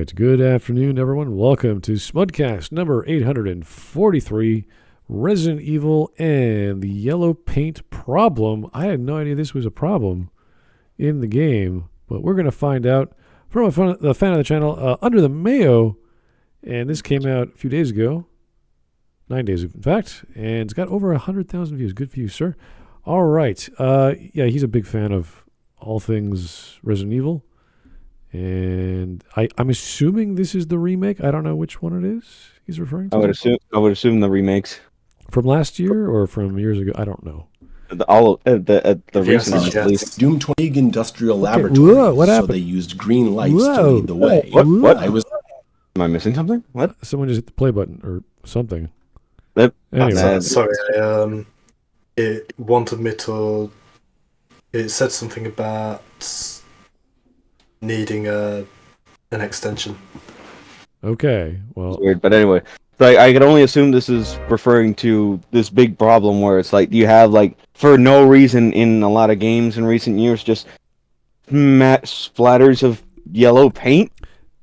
right, good afternoon, everyone. Welcome to Smudcast number 843, Resident Evil and the Yellow Paint Problem. I had no idea this was a problem in the game, but we're going to find out from the fan of the channel, Under the Mayo, and this came out a few days ago, 9 days in fact, and it's got over 100,000 views. Good for you, sir. All right, yeah, he's a big fan of all things Resident Evil. And I'm assuming this is the remake. I don't know which one it is he's referring to. I would assume the remakes from last year or from years ago. I don't know. The recent release. Doom 20 Industrial Laboratory. Whoa, what happened? So they used green lights to lead the way. What? Am I missing something? What? Someone just hit the play button or something. Anyway. Sorry, it wanted me to. It said something about needing an extension. Okay, well, it's weird, but anyway, so I could only assume this is referring to this big problem where it's like you have like for no reason in a lot of games in recent years just matte splatters of yellow paint.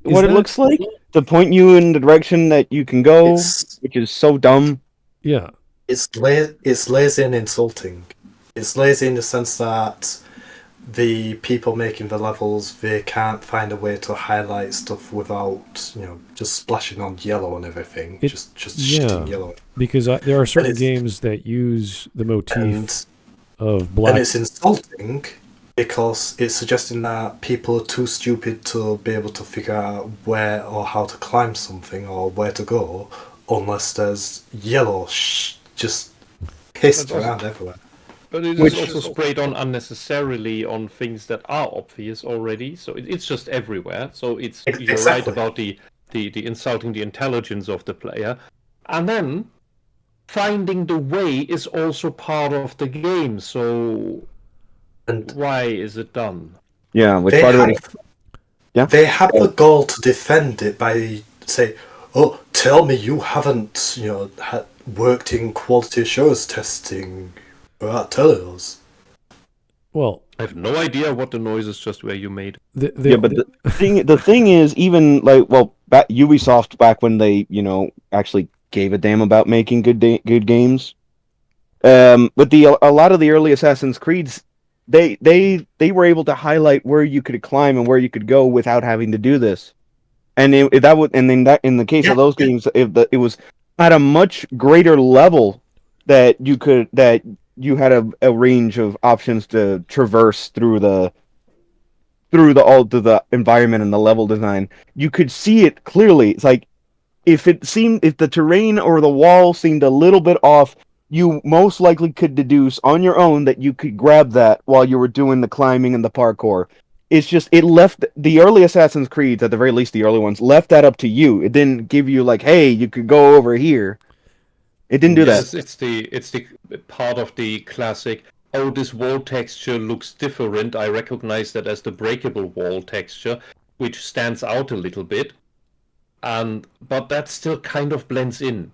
It looks like to point you in the direction that you can go, which is so dumb. Yeah, it's lazy and insulting. It's lazy in the sense that the people making the levels, they can't find a way to highlight stuff without, just splashing on yellow and everything. Just shitting yellow. Because there are certain games that use the motif of black. And it's insulting because it's suggesting that people are too stupid to be able to figure out where or how to climb something or where to go unless there's yellow just pissed around everywhere. But it is also sprayed on unnecessarily on things that are obvious already, so it's just everywhere. So you're right about the insulting the intelligence of the player, and then finding the way is also part of the game. So why is it done? Yeah, they have the goal to defend it by saying, "Oh, tell me you haven't worked in quality assurance testing." Tell us. Well, I have no idea what the noises just were you made. But the thing is, even Ubisoft back when they actually gave a damn about making good games. But a lot of the early Assassin's Creeds, they were able to highlight where you could climb and where you could go without having to do this. And in the case of those games, it was at a much greater level that you had a range of options to traverse through the environment and the level design. You could see it clearly. It's like if the terrain or the wall seemed a little bit off, you most likely could deduce on your own that you could grab that while you were doing the climbing and the parkour. It's just it left the early Assassin's Creed, at the very least the early ones, left that up to you. It didn't give you like, hey, you could go over here. It didn't do that. It's the part of the classic, oh, this wall texture looks different. I recognize that as the breakable wall texture, which stands out a little bit. But that still kind of blends in.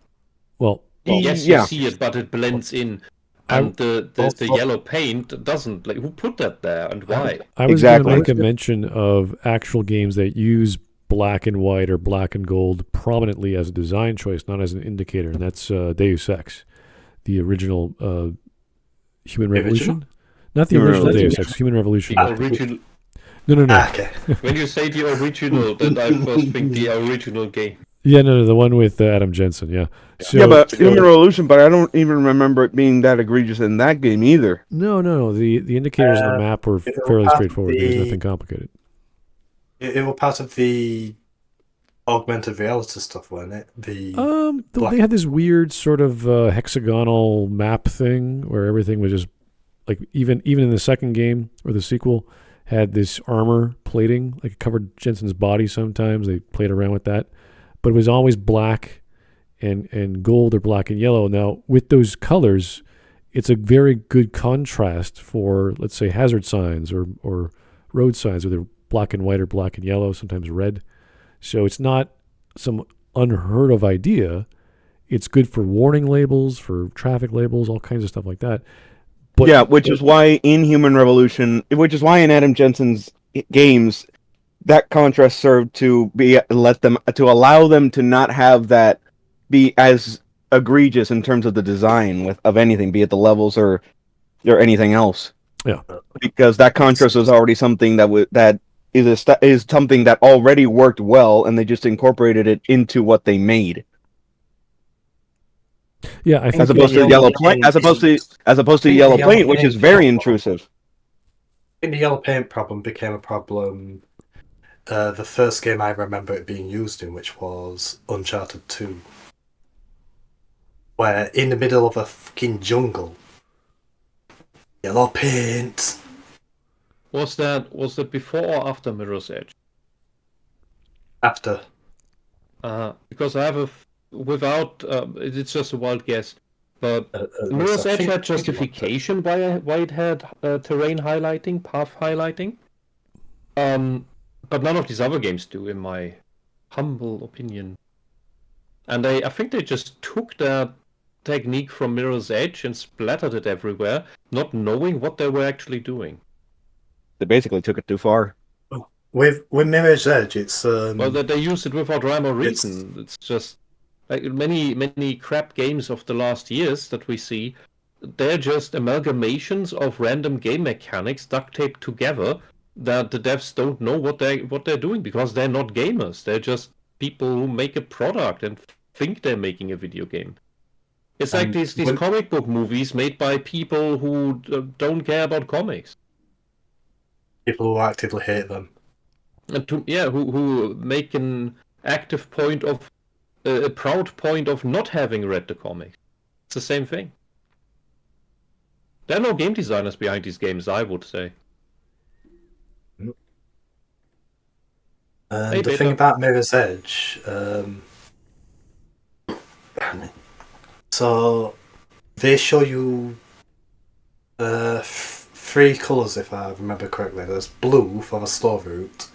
Well yes, you see it, but it blends in. And the yellow paint doesn't. Like, who put that there and why? I was going to make a mention of actual games that use black and white or black and gold prominently as a design choice, not as an indicator, and that's Deus Ex, the original Human Revolution. Not the original Deus Ex, Human Revolution. Original. No. Okay. When you say the original, then I first think the original game. Yeah, no, the one with Adam Jensen, yeah. But Human Revolution, but I don't even remember it being that egregious in that game either. No. The indicators on the map were fairly straightforward. There was nothing complicated. It was part of the augmented reality stuff, wasn't it? They had this weird sort of hexagonal map thing where everything was just like even in the second game or the sequel had this armor plating, like it covered Jensen's body. Sometimes they played around with that, but it was always black and gold or black and yellow. Now with those colors, it's a very good contrast for, let's say, hazard signs or road signs where they're black and white or black and yellow, sometimes red. So it's not some unheard of idea. It's good for warning labels, for traffic labels, all kinds of stuff like that. But which is why in Human Revolution, which is why in Adam Jensen's games, that contrast served to allow them to not have that be as egregious in terms of the design of anything, be it the levels or anything else. Yeah, because that contrast was already something that is something that already worked well, and they just incorporated it into what they made. yeah. I think As opposed to yellow paint, as opposed to yellow paint, which is very intrusive. I think the yellow paint problem became a problem. The first game I remember it being used in, which was Uncharted 2, where in the middle of a fucking jungle, yellow paint. Was that before or after Mirror's Edge? After. Because I have without it's just a wild guess, but Mirror's I Edge think- had justification why it had terrain highlighting, path highlighting. But none of these other games do, in my humble opinion. And I think they just took that technique from Mirror's Edge and splattered it everywhere, not knowing what they were actually doing. They basically took it too far. With Mirror's Edge, it's Well, they used it without rhyme or reason. It's just like many crap games of the last years that we see. They're just amalgamations of random game mechanics duct taped together that the devs don't know what they're doing because they're not gamers. They're just people who make a product and think they're making a video game. It's like these comic book movies made by people who don't care about comics. people who actively hate them. And who make an active point of a proud point of not having read the comics. It's the same thing. There are no game designers behind these games, I would say. And the thing about Mirror's Edge, so they show you three colours, if I remember correctly. There's blue for the slow route,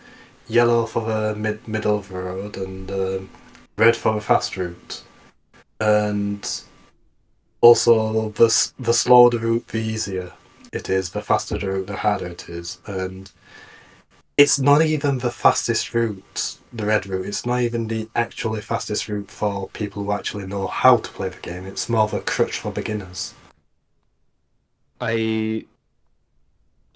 yellow for the middle of the road, and red for the fast route. And also, the slower the route, the easier it is. The faster the route, the harder it is. And it's not even the fastest route, the red route. It's not even the actually fastest route for people who actually know how to play the game. It's more of a crutch for beginners. I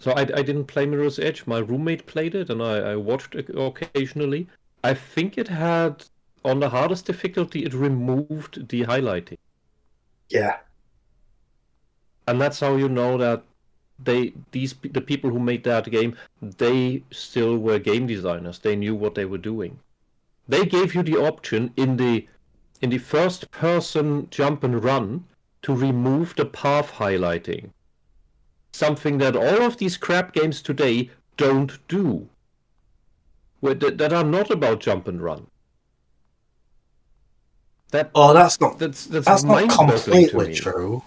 didn't play Mirror's Edge. My roommate played it, and I watched it occasionally. I think it had, on the hardest difficulty, it removed the highlighting. Yeah. And that's how you know that the people who made that game, they still were game designers. They knew what they were doing. They gave you the option in the first person jump and run to remove the path highlighting. Something that all of these crap games today don't do. That are not about jump and run. That's not completely true.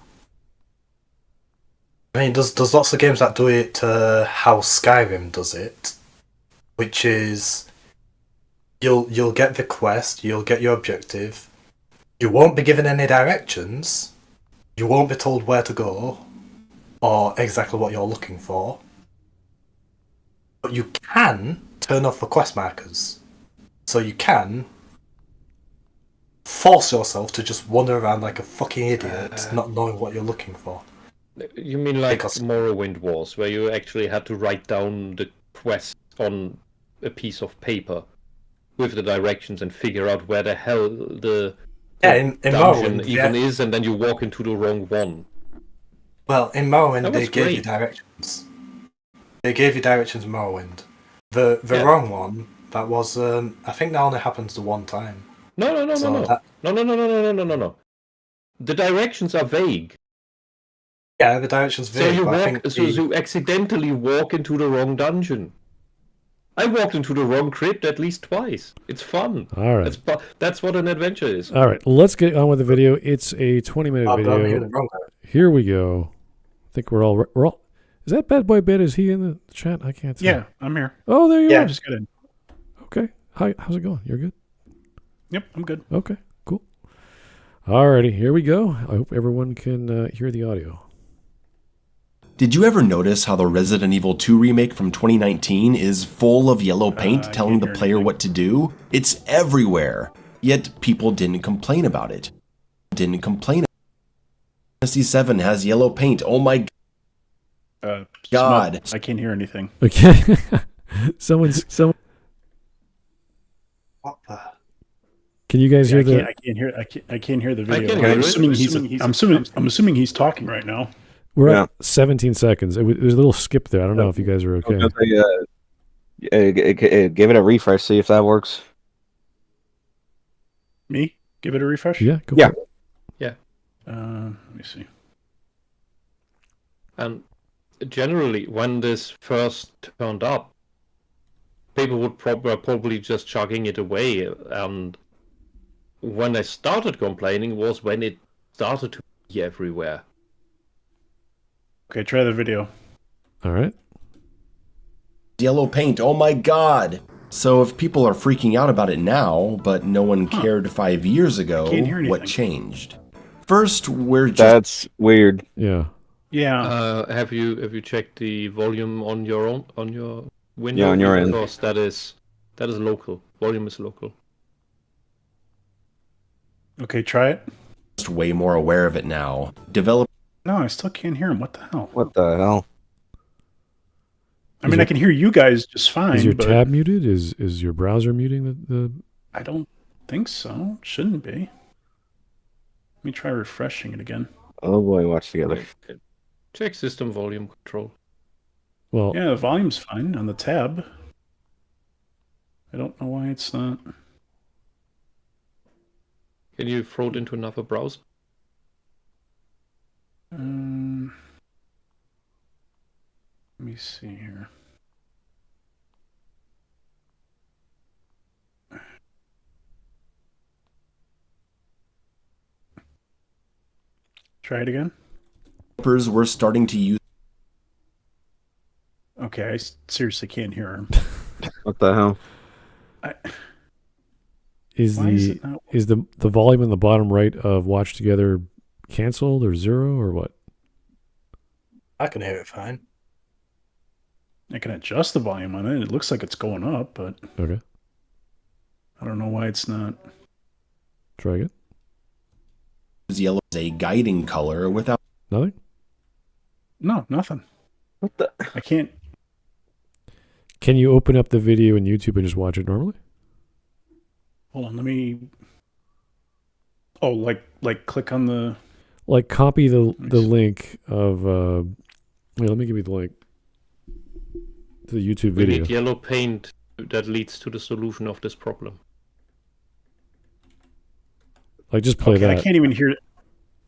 I mean, there's lots of games that do it how Skyrim does it, which is you'll get the quest, you'll get your objective, you won't be given any directions, you won't be told where to go, or exactly what you're looking for, but you can turn off the quest markers, so you can force yourself to just wander around like a fucking idiot, not knowing what you're looking for. You mean like Morrowind Wars, where you actually had to write down the quest on a piece of paper with the directions and figure out where the hell the in dungeon Morrowind, even is, and then you walk into the wrong one. Well, in Morrowind, That they was gave great. you directions. They gave you directions in Morrowind. The wrong one, that was, I think that only happens the one time. No. that- No. The directions are vague. Yeah, the directions vary. So you accidentally walk into the wrong dungeon. I walked into the wrong crypt at least twice. It's fun. All right. That's what an adventure is. All right, let's get on with the video. It's a 20-minute video. Here we go. I think we're all. Is that Bad Boy Ben? Is he in the chat? I can't see. Yeah, I'm here. Oh, there you Yeah, are. just get in. Okay. How's it going? You're good? Yep, I'm good. Okay, cool. All righty, here we go. I hope everyone can hear the audio. Did you ever notice how the Resident Evil 2 remake from 2019 is full of yellow paint telling the player what to do? It's everywhere. Yet people didn't complain about it. Fantasy 7 has yellow paint. Oh my God. I can't hear anything. Okay. someone. What the? Can you guys hear the? I can't hear the video. can hear I'm assuming he's talking right now. We're at 17 seconds. There's a little skip there. I don't know if you guys are okay. Give it a refresh, see if that works. Me? Give it a refresh? Yeah. Go Yeah. for it. Let me see. And generally, when this first turned up, people would probably just chugging it away. And when I started complaining was when it started to be everywhere. Okay, try the video. All right. Yellow paint. Oh my God. So if people are freaking out about it now, but no one cared 5 years ago, Can't hear anything. what changed? First, we're just... That's weird. Yeah. Yeah. Have you checked the volume on your window? Yeah, on your end. Because that is local. Volume is local. Okay, try it. way more aware of it now. No, I still can't hear him. What the hell? What the hell? I mean, I can hear you guys just fine. Is your but tab muted? Is your browser muting the? I don't think so. Shouldn't be. Let me try refreshing it again. Oh boy, watch together. Check system volume control. Well, Yeah, the volume's fine on the tab. I don't know why it's not. Can you throw it into another browser? Let me see here. Try it again. Developers were starting to use. Okay, I seriously can't hear him. What the hell? is Why is the it not- is the volume in the bottom right of Watch Together canceled or zero or what? I can hear it fine. I can adjust the volume on it. It looks like it's going up, but Okay, I don't know why it's not. try again. Yellow as a guiding color without. Nothing. No, nothing. What the? I can't. Can you open up the video in YouTube and just watch it normally? Hold on, let me. Oh, like click on the. Like copy the Nice. link of. Wait, let me give you the link to the YouTube We video. need yellow paint that leads to the solution of this problem. Like just play Okay, that. I can't even hear.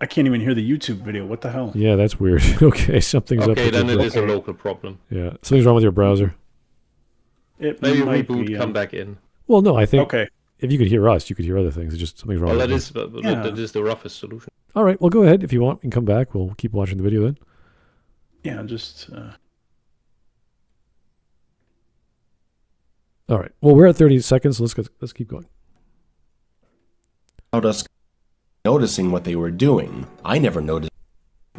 I can't even hear the YouTube video. What the hell? Yeah, that's weird. Okay, something's up. Okay, With then your it is a local problem. Yeah, something's wrong with your browser. It Maybe might reboot, be, come back in. Well, no, I think Okay. if you could hear us, you could hear other things. It's just something's wrong. Well, with that this. is, but Yeah. that is the roughest solution. All right. Well, go ahead if you want and come back. We'll keep watching the video then. Yeah, just. All right. Well, we're at 30 seconds. So let's keep going. Without us noticing what they were doing. I never noticed,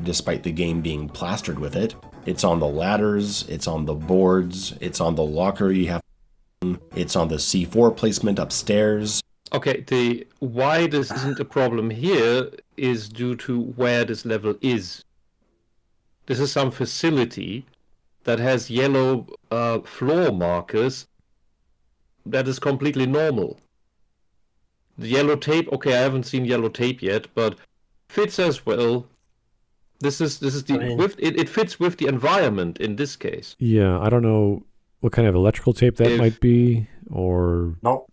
despite the game being plastered with it. It's on the ladders, it's on the boards, it's on the locker you have, it's on the C4 placement upstairs. Okay, the why this isn't a problem here is due to where this level is. This is some facility that has yellow floor markers. That is completely normal. The yellow tape, okay, I haven't seen yellow tape yet, but fits as well. This is the it fits with the environment in this case. Yeah, I don't know what kind of electrical tape that If- might be, or No.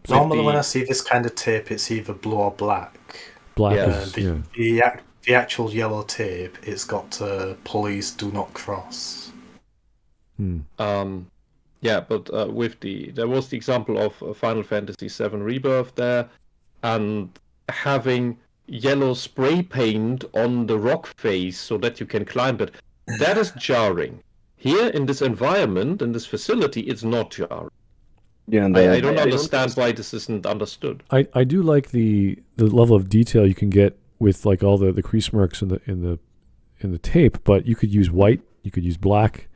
So Normally, the- when I see this kind of tape, it's either blue or black. black. Yeah, Is, yeah. The actual yellow tape, it's got "Please do not cross." Hmm. Yeah, but there was the example of Final Fantasy VII Rebirth there, and having yellow spray paint on the rock face so that you can climb it. That is jarring. Here in this environment, in this facility, it's not jarring. Yeah, and I don't understand why this isn't understood. I do like the level of detail you can get with like all the crease marks in in the tape, but you could use white, you could use black.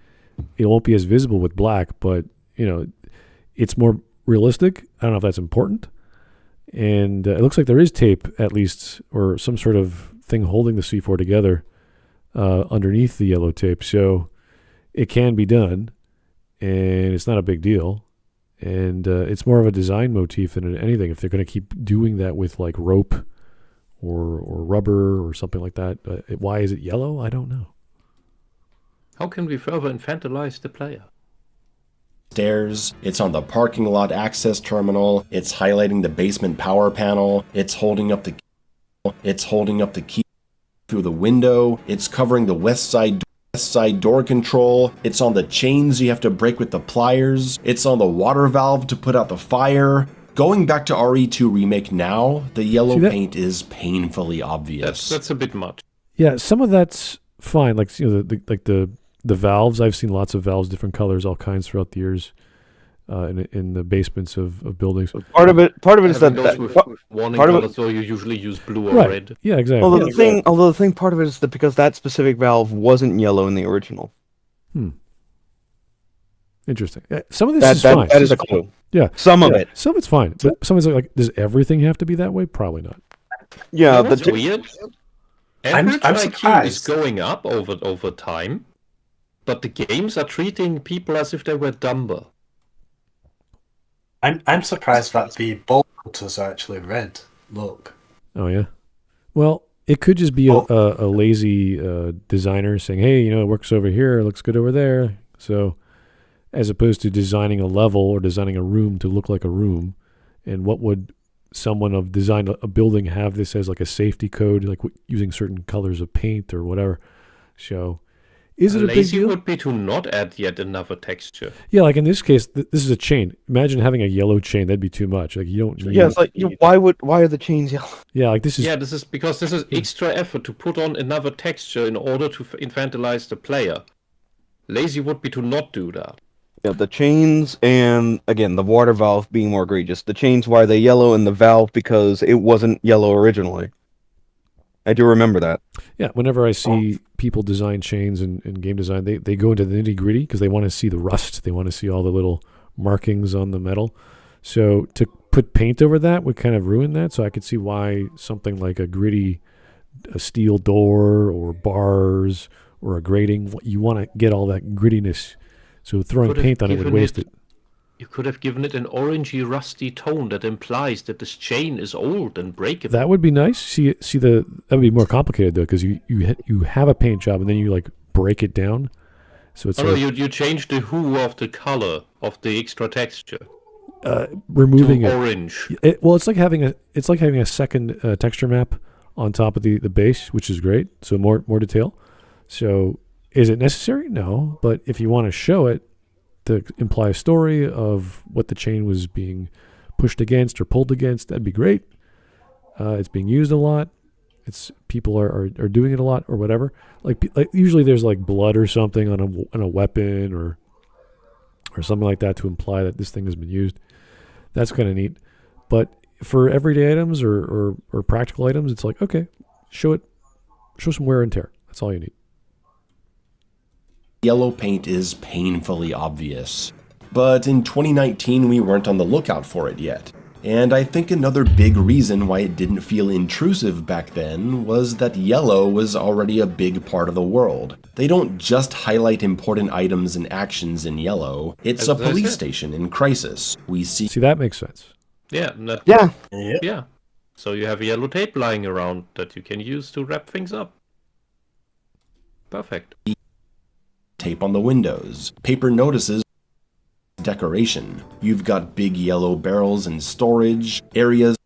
It won't be as visible with black, but it's more realistic. I don't know if that's important. And it looks like there is tape, at least, or some sort of thing holding the C4 together underneath the yellow tape. So it can be done, and it's not a big deal. And it's more of a design motif than anything. If they're going to keep doing that with like rope or rubber or something like that, why is it yellow? I don't know. How can we further infantilize the player? Stairs, it's on the parking lot access terminal, it's highlighting the basement power panel, it's holding up the key through the window, it's covering the west side door control, it's on the chains you have to break with the pliers, it's on the water valve to put out the fire. Going back to RE2 Remake now, the yellow paint is painfully obvious. That's a bit much. Yeah, some of that's fine. Like the valves, I've seen lots of valves, different colors, all kinds throughout the years in the basements of buildings. Part of it is that With warning colors, so you usually use blue or red. Yeah, exactly. Although the thing, part of it is that because that specific valve wasn't yellow in the original. Interesting. Some of this is fine. That is a clue. Yeah, some of it. Some of it's fine, but some of it's like, does everything have to be that way? Probably not. Yeah, that's weird. Average I'm IQ surprised. is going up over time, but the games are treating people as if they were dumber. I'm surprised that the ball filters are actually red. Look. Oh yeah. Well, it could just be a lazy designer saying, "Hey, it works over here, it looks good over there." So, as opposed to designing a level or designing a room to look like a room, and what would someone have designed a building have this as like a safety code, like using certain colors of paint or whatever? So, is it a big Lazy deal? would be to not add yet another texture. Yeah, like in this case, this is a chain. Imagine having a yellow chain; that'd be too much. Like you don't need. Yeah, it's like why are the chains yellow? Yeah, like this is. Yeah, this is because this is extra effort to put on another texture in order to infantilize the player. Lazy would be to not do that. Yeah, the chains and again the water valve being more egregious. The chains, why are they yellow, and the valve because it wasn't yellow originally. I do remember that. Yeah, whenever I see people design chains in game design, they go into the nitty gritty because they want to see the rust. They want to see all the little markings on the metal. So to put paint over that would kind of ruin that. So I could see why something like a steel door or bars or a grating, you want to get all that grittiness. So throwing paint on it would waste it. You could have given it an orangey, rusty tone that implies that this chain is old and breakable. That would be nice. That would be more complicated though, because you have a paint job and then you like break it down. So it's you change the hue of the color of the extra texture. Removing to orange. It's like having a second texture map on top of the base, which is great. So more detail. So is it necessary? No, but if you want to show it to imply a story of what the chain was being pushed against or pulled against, that'd be great. It's being used a lot. People are doing it a lot or whatever. Like usually there's like blood or something on a weapon or something like that to imply that this thing has been used. That's kind of neat. But for everyday items or practical items, it's like, okay, show some wear and tear. That's all you need. Yellow paint is painfully obvious. But in 2019, we weren't on the lookout for it yet. And I think another big reason why it didn't feel intrusive back then was that yellow was already a big part of the world. They don't just highlight important items and actions in yellow, it's a police station in Crisis. See, that makes sense. Yeah. Yeah. So you have yellow tape lying around that you can use to wrap things up. Perfect. Tape on the windows, paper notices, decoration. You've got big yellow barrels in storage. Areas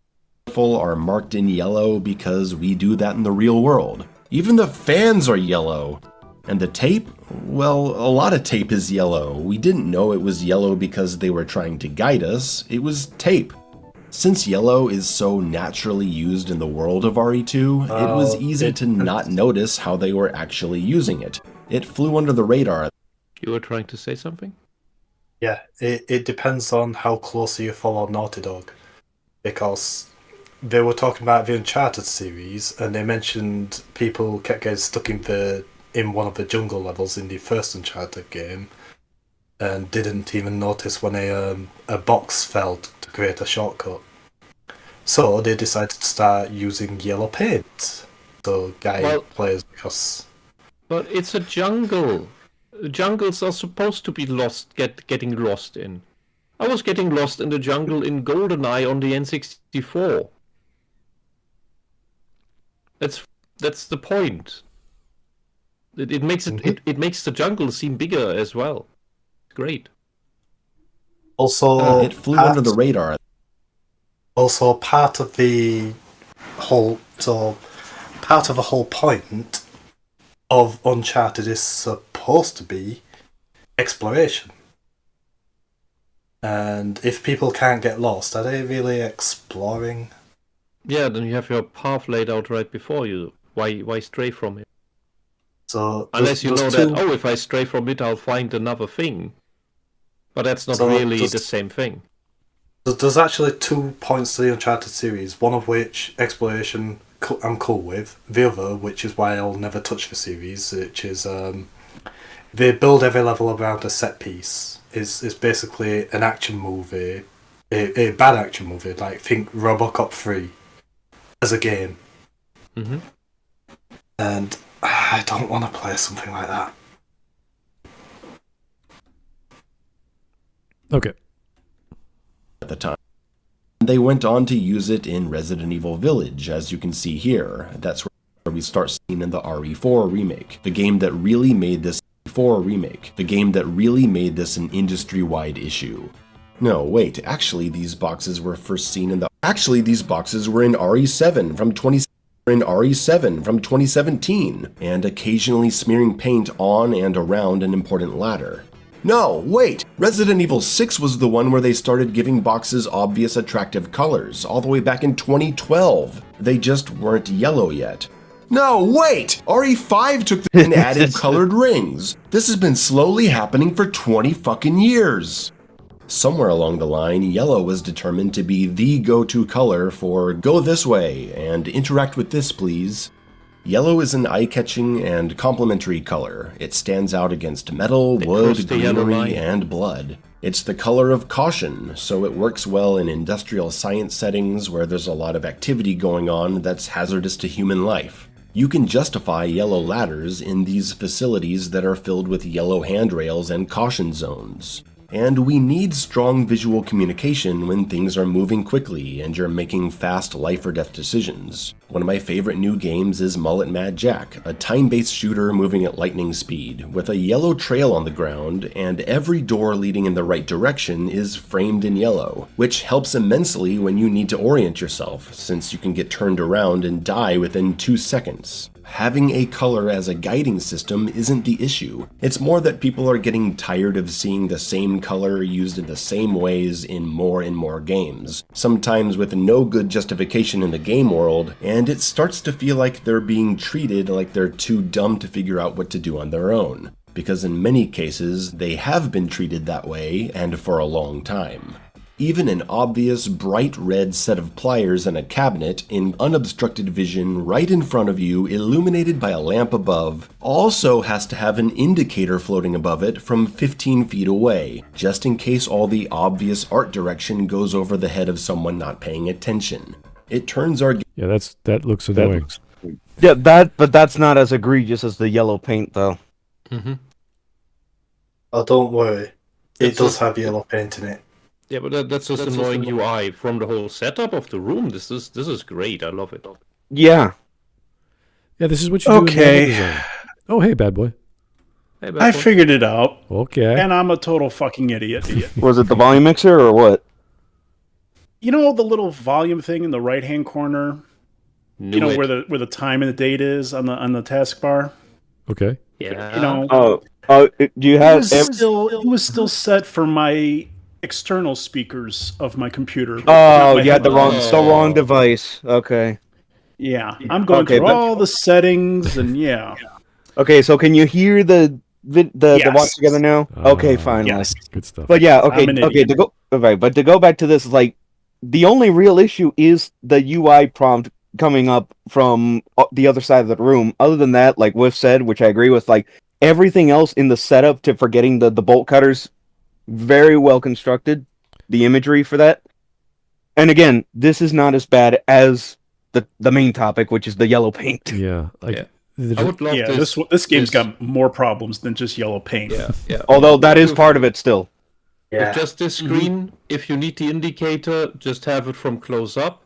full are marked in yellow because we do that in the real world. Even the fans are yellow. And the tape? Well, a lot of tape is yellow. We didn't know it was yellow because they were trying to guide us. It was tape. Since yellow is so naturally used in the world of RE2, it was easy to not notice how they were actually using it. It flew under the radar. You were trying to say something? Yeah, it depends on how closely you follow Naughty Dog. Because they were talking about the Uncharted series, and they mentioned people kept getting stuck in one of the jungle levels in the first Uncharted game, and didn't even notice when a box fell to create a shortcut. So they decided to start using yellow paint to guide players because. But it's a jungle. Jungles are supposed to be getting lost in. I was getting lost in the jungle in GoldenEye on the N64. That's the point. It makes it makes the jungle seem bigger as well. Great. Also, it flew under the radar. Also, part of the whole point of Uncharted is supposed to be exploration. And if people can't get lost, are they really exploring? Yeah, then you have your path laid out right before you. Why stray from it? So unless you know that, if I stray from it, I'll find another thing. But that's not really the same thing. There's actually 2 points to the Uncharted series, one of which, exploration, I'm cool with. The other, which is why I'll never touch the series, which is they build every level around a set piece. Is basically an action movie, a bad action movie, like think RoboCop 3 as a game. Mm-hmm. And I don't want to play something like that. Okay. At the time. They went on to use it in Resident Evil Village, as you can see here. That's where we start seeing in the RE4 remake, the game that really made this an industry-wide issue. No, wait, actually these boxes were first seen in these boxes were in RE7 from 2017, and occasionally smearing paint on and around an important ladder. No, wait! Resident Evil 6 was the one where they started giving boxes obvious attractive colors, all the way back in 2012. They just weren't yellow yet. No, wait! RE5 took the and added colored rings. This has been slowly happening for 20 fucking years. Somewhere along the line, yellow was determined to be the go-to color for go this way and interact with this, please. Yellow is an eye-catching and complementary color. It stands out against metal, wood, greenery, and blood. It's the color of caution, so it works well in industrial science settings where there's a lot of activity going on that's hazardous to human life. You can justify yellow ladders in these facilities that are filled with yellow handrails and caution zones. And we need strong visual communication when things are moving quickly and you're making fast life or death decisions. One of my favorite new games is Mullet Mad Jack, a time-based shooter moving at lightning speed, with a yellow trail on the ground, and every door leading in the right direction is framed in yellow, which helps immensely when you need to orient yourself, since you can get turned around and die within 2 seconds. Having a color as a guiding system isn't the issue. It's more that people are getting tired of seeing the same color used in the same ways in more and more games, sometimes with no good justification in the game world, and it starts to feel like they're being treated like they're too dumb to figure out what to do on their own, because in many cases they have been treated that way and for a long time. Even an obvious bright red set of pliers in a cabinet in unobstructed vision right in front of you, illuminated by a lamp above, also has to have an indicator floating above it from 15 feet away, just in case all the obvious art direction goes over the head of someone not paying attention. It turns our... Yeah, that looks annoying. Yeah, but that's not as egregious as the yellow paint, though. Mm-hmm. Oh, don't worry. It does have yellow paint in it. Yeah, but that's just annoying UI from the whole setup of the room. This is great. I love it. Yeah. Yeah, this is what you do in level design. Oh, hey, bad boy. Hey, bad I boy. figured it out. Okay. And I'm a total fucking idiot. Was it the volume mixer or what? You know the little volume thing in the right-hand corner? Knew it. where the time and the date is on the taskbar? Okay. Yeah. You know, Do you have... it was still set for my external speakers of my computer. Oh, you had the wrong device. Okay. Yeah, I'm going through all the settings and yeah. Okay, so can you hear the watch together now? Okay, fine. Yes. Good stuff. But yeah, I'm an idiot. to go back to this, like the only real issue is the UI prompt coming up from the other side of the room. Other than that, like Whiff said, which I agree with, like everything else in the setup to forgetting the bolt cutters, very well constructed. The imagery for that. And again, this is not as bad as the main topic, which is the yellow paint. Yeah, like I would love this game's got more problems than just yellow paint. Yeah. Although that is part of it still. Yeah. With just this screen, if you need the indicator, just have it from close up.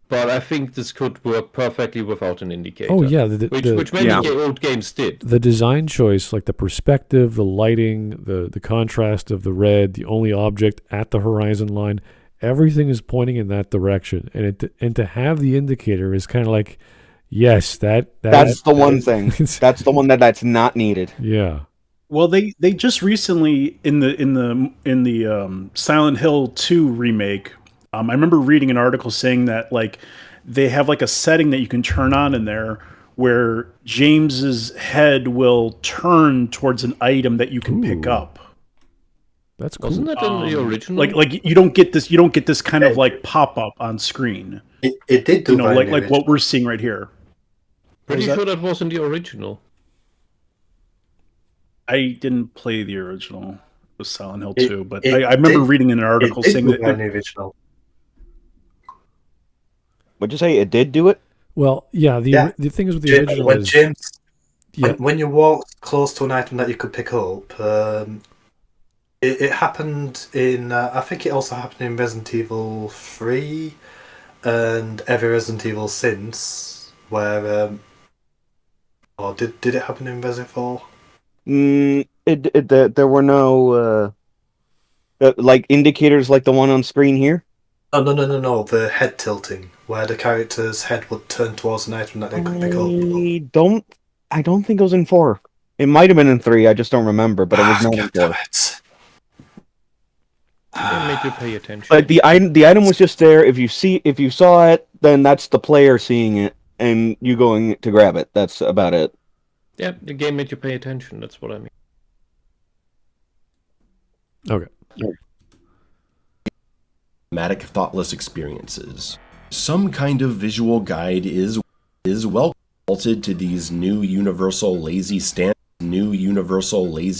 But I think this could work perfectly without an indicator. Oh yeah, which many old games did. The design choice, like the perspective, the lighting, the contrast of the red, the only object at the horizon line, everything is pointing in that direction. And to have the indicator is kind of like, yes, that's the one thing. That's the one that's not needed. Yeah. Well, they just recently in the Silent Hill 2 remake. I remember reading an article saying that like they have like a setting that you can turn on in there where James's head will turn towards an item that you can pick up. That's cool. Wasn't that in the original? Like you don't get this kind of like pop up on screen. It did do, you know, like what we're seeing right here. Pretty sure that was in the original. I didn't play the original with Silent Hill 2, but I remember reading in an article saying that the original. What'd you say? It did do it? Well, yeah. The thing is with the original when is James, when you walked close to an item that you could pick up, it happened in. I think it also happened in Resident Evil 3 and every Resident Evil since. Where, or did it happen in Resident 4? There were no like indicators like the one on screen here. Oh, no. The head tilting, where the character's head would turn towards an item that they could pick up. I don't think it was in 4. It might have been in 3. I just don't remember, but it was not in 4. It made you pay attention. Like the item was just there. If you saw it, then that's the player seeing it and you going to grab it. That's about it. Yeah, the game made you pay attention. That's what I mean. okay. Dramatic, thoughtless experiences. Some kind of visual guide is well vaulted to these new universal lazy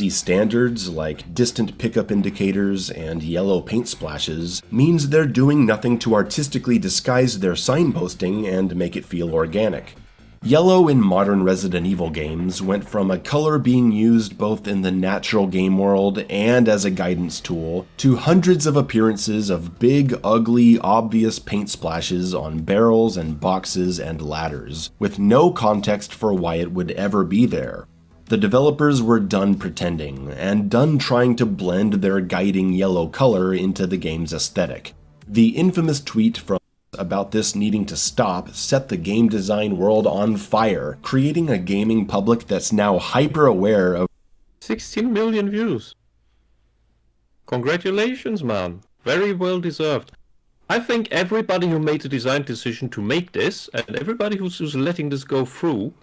standards like distant pickup indicators and yellow paint splashes means they're doing nothing to artistically disguise their signposting and make it feel organic. Yellow in modern Resident Evil games went from a color being used both in the natural game world and as a guidance tool to hundreds of appearances of big, ugly, obvious paint splashes on barrels and boxes and ladders, with no context for why it would ever be there. The developers were done pretending, and done trying to blend their guiding yellow color into the game's aesthetic. The infamous tweet from about this needing to stop set the game design world on fire, creating a gaming public that's now hyper-aware of 16 million views. Congratulations, man. Very well deserved. I think everybody who made the design decision to make this, and everybody who's letting this go through,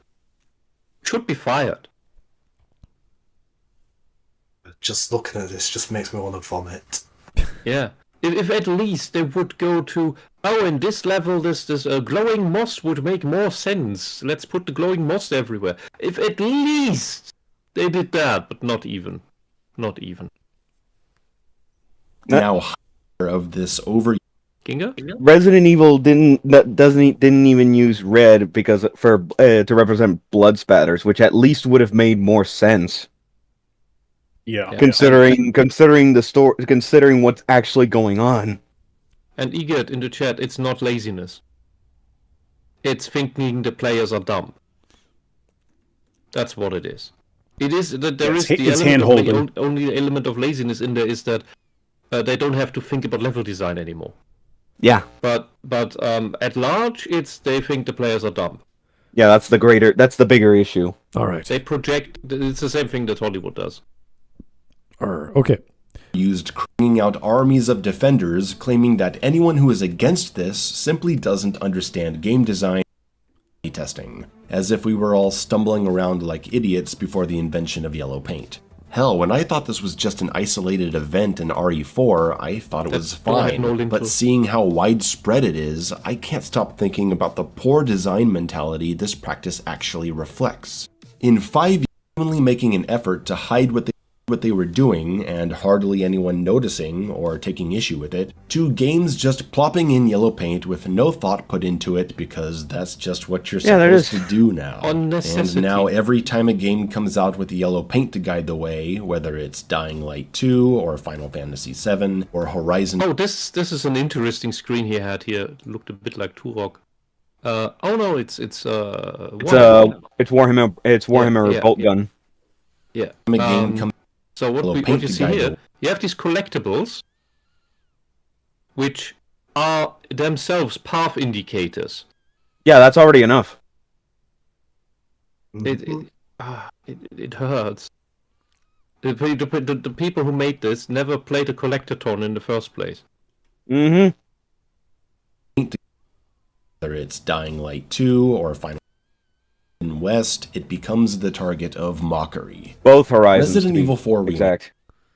should be fired. Just looking at this just makes me want to vomit. Yeah. If at least they would go to, in this level, this glowing moss would make more sense. Let's put the glowing moss everywhere. If at least they did that, but not even. Not even. now of this over. Kinga? Resident Evil didn't even use red because to represent blood spatters, which at least would have made more sense. Yeah. Considering the story, considering what's actually going on. And Egert in the chat, it's not laziness. It's thinking the players are dumb. That's what it is. It is that there is the only element of laziness in there is that they don't have to think about level design anymore. Yeah. But at large, they think the players are dumb. Yeah, that's the bigger issue. All right. They project. It's the same thing that Hollywood does. Okay. Used crying out armies of defenders, claiming that anyone who is against this simply doesn't understand game design testing, as if we were all stumbling around like idiots before the invention of yellow paint. Hell, when I thought this was just an isolated event in RE4, I thought it was fine. But seeing how widespread it is, I can't stop thinking about the poor design mentality this practice actually reflects. In 5 years, only making an effort to hide what they were doing and hardly anyone noticing or taking issue with it, to games just plopping in yellow paint with no thought put into it because that's just what you're supposed to do now. And now every time a game comes out with yellow paint to guide the way, whether it's Dying Light 2 or Final Fantasy 7 or Horizon... Oh, this is an interesting screen he had here. It looked a bit like Turok. It's Warhammer Revolt Gun. Yeah. A game comes So what you see here, you have these collectibles, which are themselves path indicators. Yeah, that's already enough. It hurts. The people who made this never played a collectathon in the first place. Mm-hmm. Whether it's Dying Light 2 or Final in West, it becomes the target of mockery. Both Horizons. Resident Evil 4 exact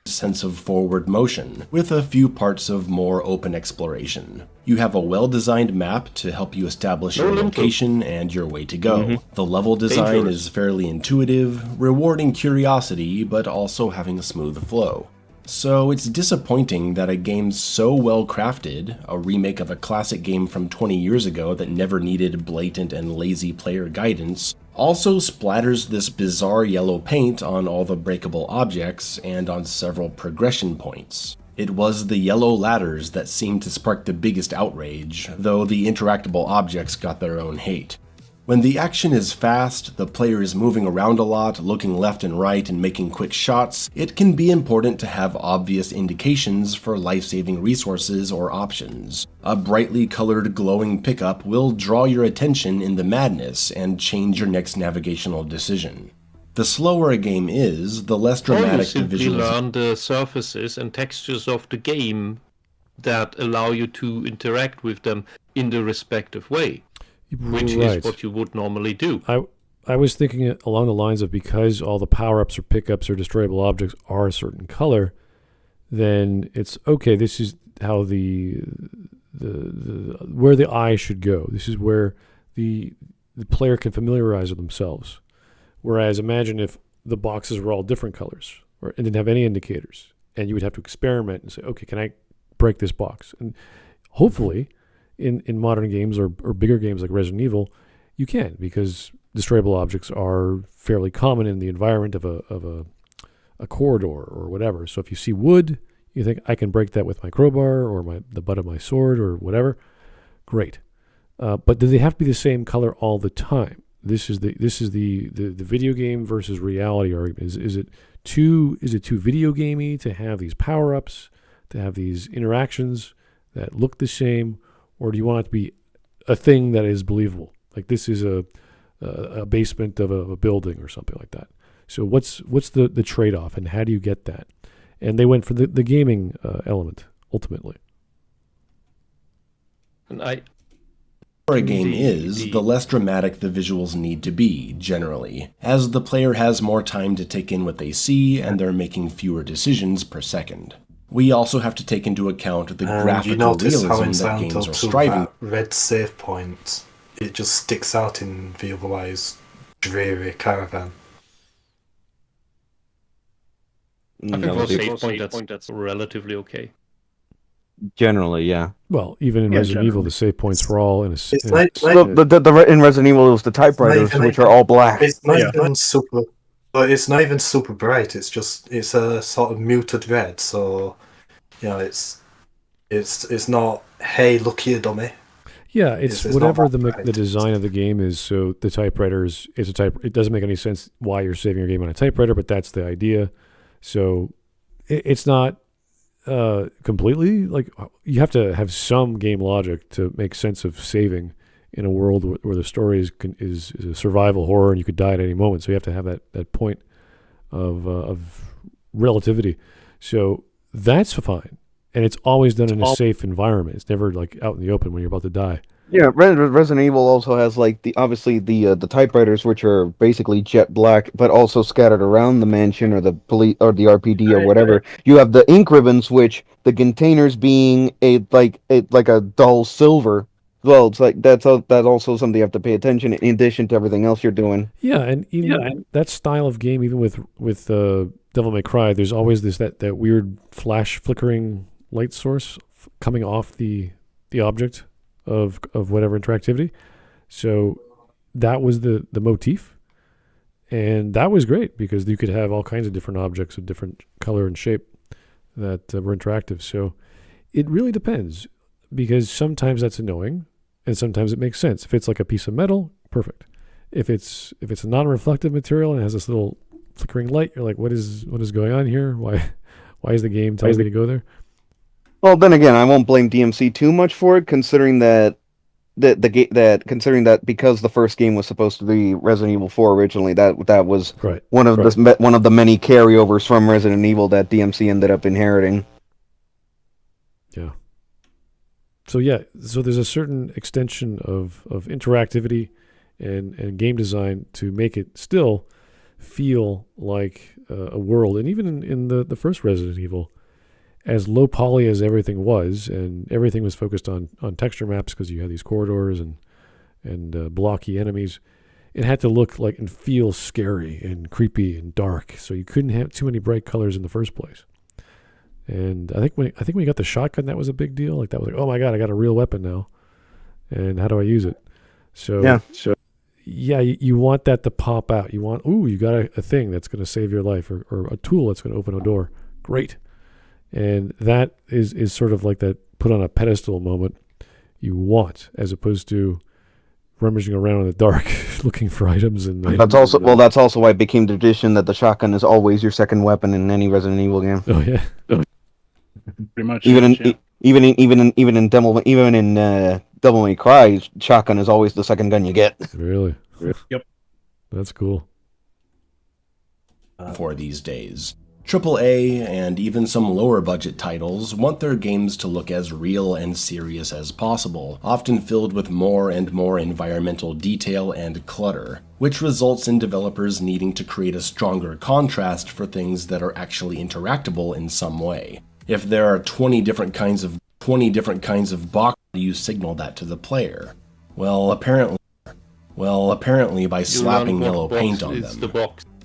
sense of forward motion, with a few parts of more open exploration. You have a well-designed map to help you establish your location and your way to go. The level design is fairly intuitive, rewarding curiosity, but also having a smooth flow. So it's disappointing that a game so well crafted, a remake of a classic game from 20 years ago that never needed blatant and lazy player guidance, also splatters this bizarre yellow paint on all the breakable objects and on several progression points. It was the yellow ladders that seemed to spark the biggest outrage, though the interactable objects got their own hate. When the action is fast, the player is moving around a lot, looking left and right and making quick shots, it can be important to have obvious indications for life-saving resources or options. A brightly colored glowing pickup will draw your attention in the madness and change your next navigational decision. The slower a game is, the less dramatic the visuals. You learn the surfaces and textures of the game that allow you to interact with them in the respective way. Which is what you would normally do. I was thinking along the lines of, because all the power-ups or pickups or destroyable objects are a certain color, then it's okay, this is how the where the eye should go. This is where the player can familiarize with themselves. Whereas imagine if the boxes were all different colors and didn't have any indicators, and you would have to experiment and say, okay, can I break this box? And hopefully in modern games or bigger games like Resident Evil, you can, because destroyable objects are fairly common in the environment of a corridor or whatever. So if you see wood, you think, I can break that with my crowbar or the butt of my sword or whatever. Great. But do they have to be the same color all the time? This is the video game versus reality argument. Is it too video gamey to have these power-ups, to have these interactions that look the same? Or do you want it to be a thing that is believable? Like this is a basement of a building or something like that. So what's the trade-off, and how do you get that? And they went for the gaming element, ultimately. And the more a game is, the less dramatic the visuals need to be, generally, as the player has more time to take in what they see and they're making fewer decisions per second. We also have to take into account the graphical realism that games are striving. Red save point, it just sticks out in the otherwise dreary caravan. I think for a save point, that's relatively okay. Generally, yeah. Well, even in Resident Evil, the save points were all in a... in Resident Evil, it was the typewriters, which are all black. It's not even super... But it's not even super bright. It's a sort of muted red. So, it's not, hey, look here, dummy. Yeah, it's whatever the design of the game is. So the typewriters is a type. It doesn't make any sense why you're saving your game on a typewriter, but that's the idea. So it's not completely like, you have to have some game logic to make sense of saving in a world where the story is a survival horror and you could die at any moment. So you have to have that point of relativity. So that's fine. And it's always done in a safe environment. It's never like out in the open when you're about to die. Yeah, Resident Evil also has like obviously the typewriters, which are basically jet black, but also scattered around the mansion or the police or the RPD or whatever. You have the ink ribbons, which the containers being like a dull silver. Well, it's like that's also something you have to pay attention in addition to everything else you're doing. Yeah, and that style of game, even with Devil May Cry, there's always that weird flash flickering light source coming off the object of whatever interactivity. So that was the motif, and that was great because you could have all kinds of different objects of different color and shape that were interactive. So it really depends, because sometimes that's annoying and sometimes it makes sense. If it's like a piece of metal, perfect. If it's a non-reflective material and it has this little flickering light, you're like, what is going on here? Why is the game telling me to go there? Well, then again, I won't blame DMC too much for it, considering that because the first game was supposed to be Resident Evil 4 originally, that was Right. one of the many carryovers from Resident Evil that DMC ended up inheriting. Yeah. So there's a certain extension of interactivity and game design to make it still feel like a world. And even in the first Resident Evil, as low poly as everything was, and everything was focused on texture maps because you had these corridors and blocky enemies, it had to look like and feel scary and creepy and dark. So you couldn't have too many bright colors in the first place. And I think when you got the shotgun, that was a big deal. Like that was like, oh my god, I got a real weapon now, and how do I use it? So you want that to pop out. You want, you got a thing that's going to save your life, or a tool that's going to open a door. Great. And that is sort of like that put on a pedestal moment you want, as opposed to rummaging around in the dark looking for items. And that's also why it became tradition that the shotgun is always your second weapon in any Resident Evil game. Oh yeah. Pretty much. Even in Devil May Cry, shotgun is always the second gun you get. Really? Yep. That's cool. For these days, AAA and even some lower budget titles want their games to look as real and serious as possible, often filled with more and more environmental detail and clutter, which results in developers needing to create a stronger contrast for things that are actually interactable in some way. If there are 20 different kinds of box, how do you signal that to the player? Well, apparently by slapping yellow paint on them.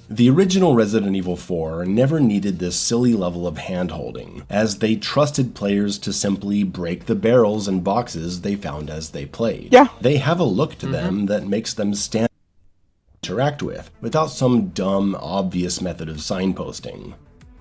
The original Resident Evil 4 never needed this silly level of hand-holding, as they trusted players to simply break the barrels and boxes they found as they played. Yeah. They have a look to them that makes them stand and interact with, without some dumb, obvious method of signposting.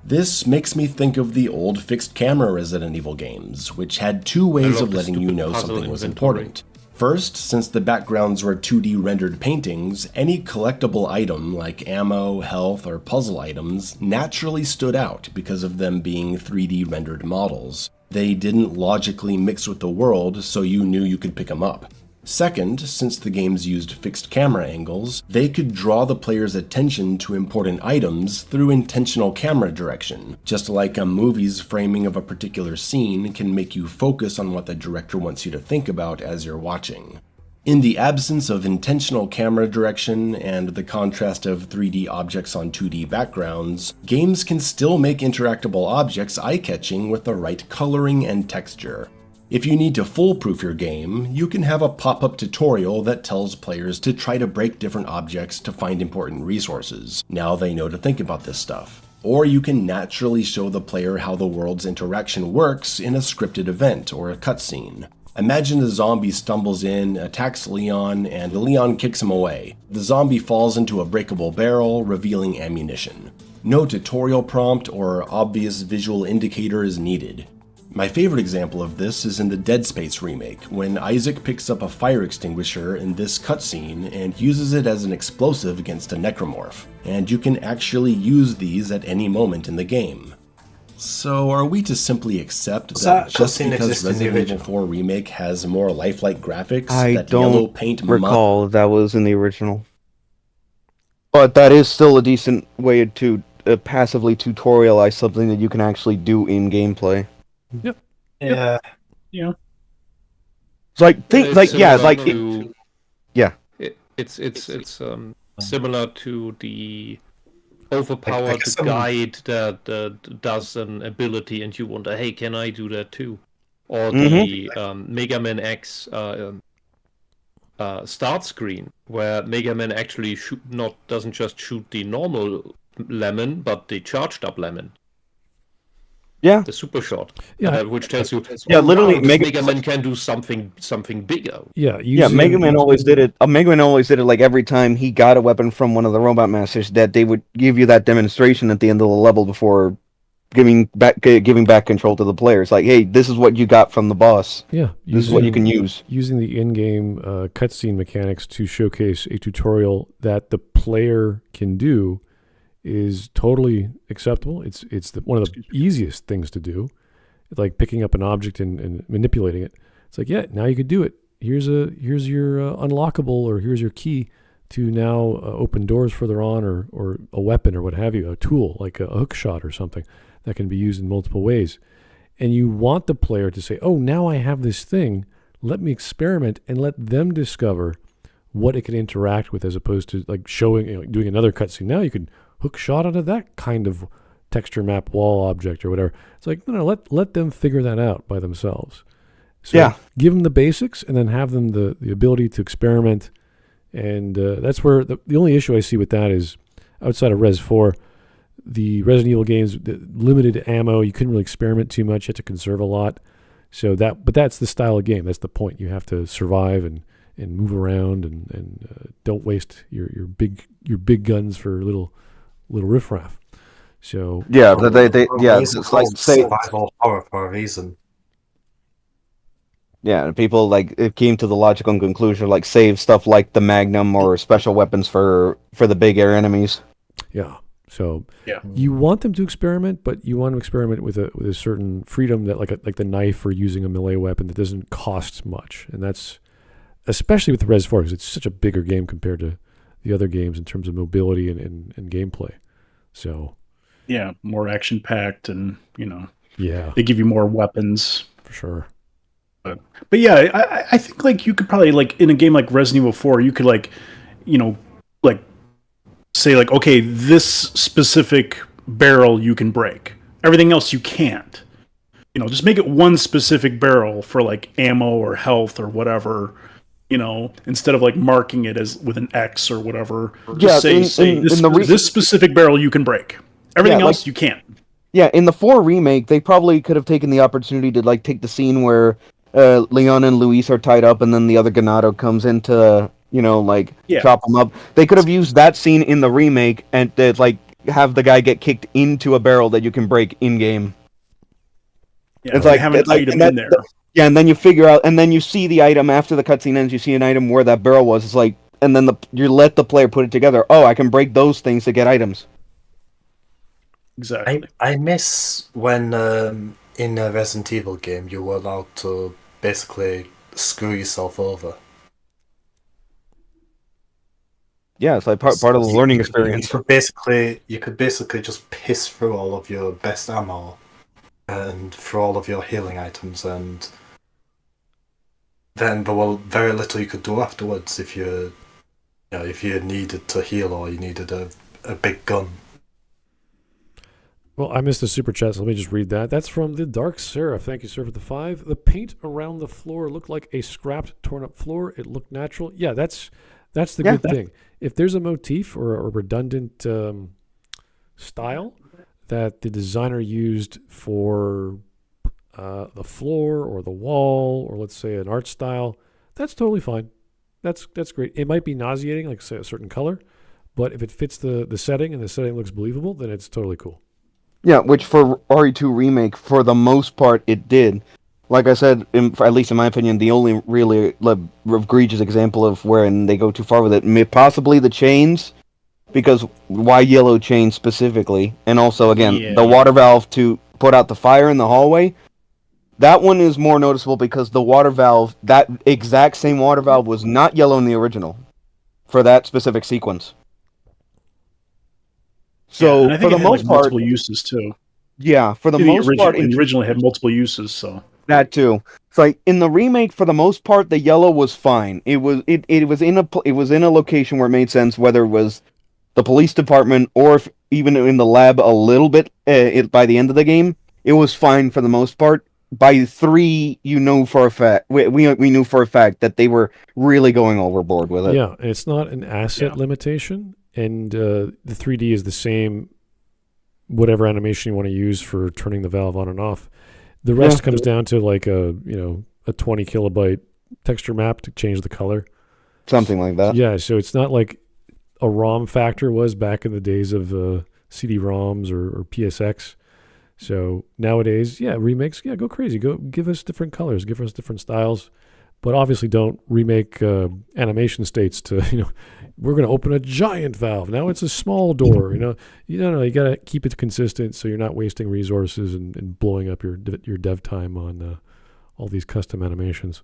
This makes me think of the old fixed camera Resident Evil games, which had two ways of letting you know something was important. First, since the backgrounds were 2D rendered paintings, any collectible item like ammo, health, or puzzle items naturally stood out because of them being 3D rendered models. They didn't logically mix with the world, so you knew you could pick them up. Second, since the games used fixed camera angles, they could draw the player's attention to important items through intentional camera direction, just like a movie's framing of a particular scene can make you focus on what the director wants you to think about as you're watching. In the absence of intentional camera direction and the contrast of 3D objects on 2D backgrounds, games can still make interactable objects eye-catching with the right coloring and texture. If you need to foolproof your game, you can have a pop-up tutorial that tells players to try to break different objects to find important resources. Now they know to think about this stuff. Or you can naturally show the player how the world's interaction works in a scripted event or a cutscene. Imagine a zombie stumbles in, attacks Leon, and Leon kicks him away. The zombie falls into a breakable barrel, revealing ammunition. No tutorial prompt or obvious visual indicator is needed. My favorite example of this is in the Dead Space remake, when Isaac picks up a fire extinguisher in this cutscene and uses it as an explosive against a necromorph, and you can actually use these at any moment in the game. So are we to simply accept that just because Resident Evil 4 Remake has more lifelike graphics, that yellow paint recall that was in the original. But that is still a decent way to passively tutorialize something that you can actually do in gameplay. Yep. Yeah. Yeah. It's like It's similar to the overpowered Like some- guide that does an ability, and you wonder, hey, can I do that too? Or Mm-hmm. the Mega Man X start screen, where Mega Man actually doesn't just shoot the normal lemon, but the charged up lemon. Yeah. The super shot. Yeah. Which tells you, literally, wow, Mega Man can do something bigger. Yeah, Mega Man always did it. Mega Man always did it. Like every time he got a weapon from one of the robot masters, that they would give you that demonstration at the end of the level before giving back control to the players. Like, hey, this is what you got from the boss. Yeah, This is what you can use. Using the in-game cutscene mechanics to showcase a tutorial that the player can do is totally acceptable. It's one of the easiest things to do. It's like picking up an object and manipulating it. It's like, yeah, now you could do it. Here's your unlockable, or here's your key to now open doors further on, or a weapon or what have you, a tool like a hook shot or something that can be used in multiple ways. And you want the player to say, oh, now I have this thing. Let me experiment and let them discover what it can interact with, as opposed to like showing, doing another cutscene. Now you can hook shot onto that kind of texture map wall object or whatever. It's like, no, let them figure that out by themselves. So give them the basics and then have them the ability to experiment. And that's where the only issue I see with that is, outside of Res 4, the Resident Evil games, the limited ammo, you couldn't really experiment too much. You had to conserve a lot. But that's the style of game. That's the point. You have to survive and move around and don't waste your big guns for little riffraff. So it's like survival horror for a reason. Yeah, people like it came to the logical conclusion, like save stuff like the Magnum or special weapons for the big air enemies. Yeah. So you want them to experiment, but you want to experiment with a certain freedom, that like the knife or using a melee weapon that doesn't cost much, and that's especially with the Res 4, because it's such a bigger game compared to the other games in terms of mobility and gameplay. So yeah, more action packed, and yeah, they give you more weapons for sure. But yeah, I think like you could probably, like in a game like Resident Evil 4, you could like say like, okay, this specific barrel you can break, everything else you can't. Just make it one specific barrel for like ammo or health or whatever. Instead of like marking it as with an X or whatever. Just say this specific barrel you can break. Everything else you can't. Yeah, in the 4 remake, they probably could have taken the opportunity to like take the scene where Leon and Luis are tied up, and then the other Ganado comes in to chop them up. They could have used that scene in the remake and like have the guy get kicked into a barrel that you can break in game. Yeah, it's like have an item in there. Yeah, and then you figure out, and then you see the item after the cutscene ends. You see an item where that barrel was. It's like, and then you let the player put it together. Oh, I can break those things to get items. Exactly. I miss when in a Resident Evil game you were allowed to basically screw yourself over. Yeah, it's like part of the learning experience. You could basically just piss through all of your best ammo and through all of your healing items, and then there were very little you could do afterwards if you needed to heal or you needed a big gun. Well, I missed the super chat, so let me just read that. That's from the Dark Seraph. Thank you, sir, for the 5. The paint around the floor looked like a scrapped, torn-up floor. It looked natural. Yeah, that's the good thing. If there's a motif or a redundant style that the designer used for the floor or the wall, or let's say an art style, that's totally fine. That's great. It might be nauseating, like say a certain color, but if it fits the setting and the setting looks believable, then it's totally cool. Yeah, which for RE2 Remake, for the most part, it did. Like I said, at least in my opinion, the only really egregious example of wherein they go too far with it, possibly the chains, because why yellow chains specifically? And also, again, the water valve to put out the fire in the hallway, that one is more noticeable because the water valve, that exact same water valve was not yellow in the original for that specific sequence. So and I think for the most part, multiple uses too. Yeah, for the most part, it originally had multiple uses. So That too. It's like in the remake, for the most part, the yellow was fine. It was in a location where it made sense, whether it was the police department or if even in the lab a little bit. By the end of the game, it was fine for the most part. By 3, you know for a fact we knew for a fact that they were really going overboard with it. Yeah, and it's not an asset limitation, and the 3D is the same. Whatever animation you want to use for turning the valve on and off. The rest comes down to like a 20 kilobyte texture map to change the color. Something like that. Yeah, so it's not like a ROM factor was back in the days of CD-ROMs or PSX. So nowadays, remakes, go crazy. Go give us different colors, give us different styles. But obviously don't remake animation states to, we're going to open a giant valve. Now it's a small door. You got to keep it consistent so you're not wasting resources and blowing up your dev time on all these custom animations.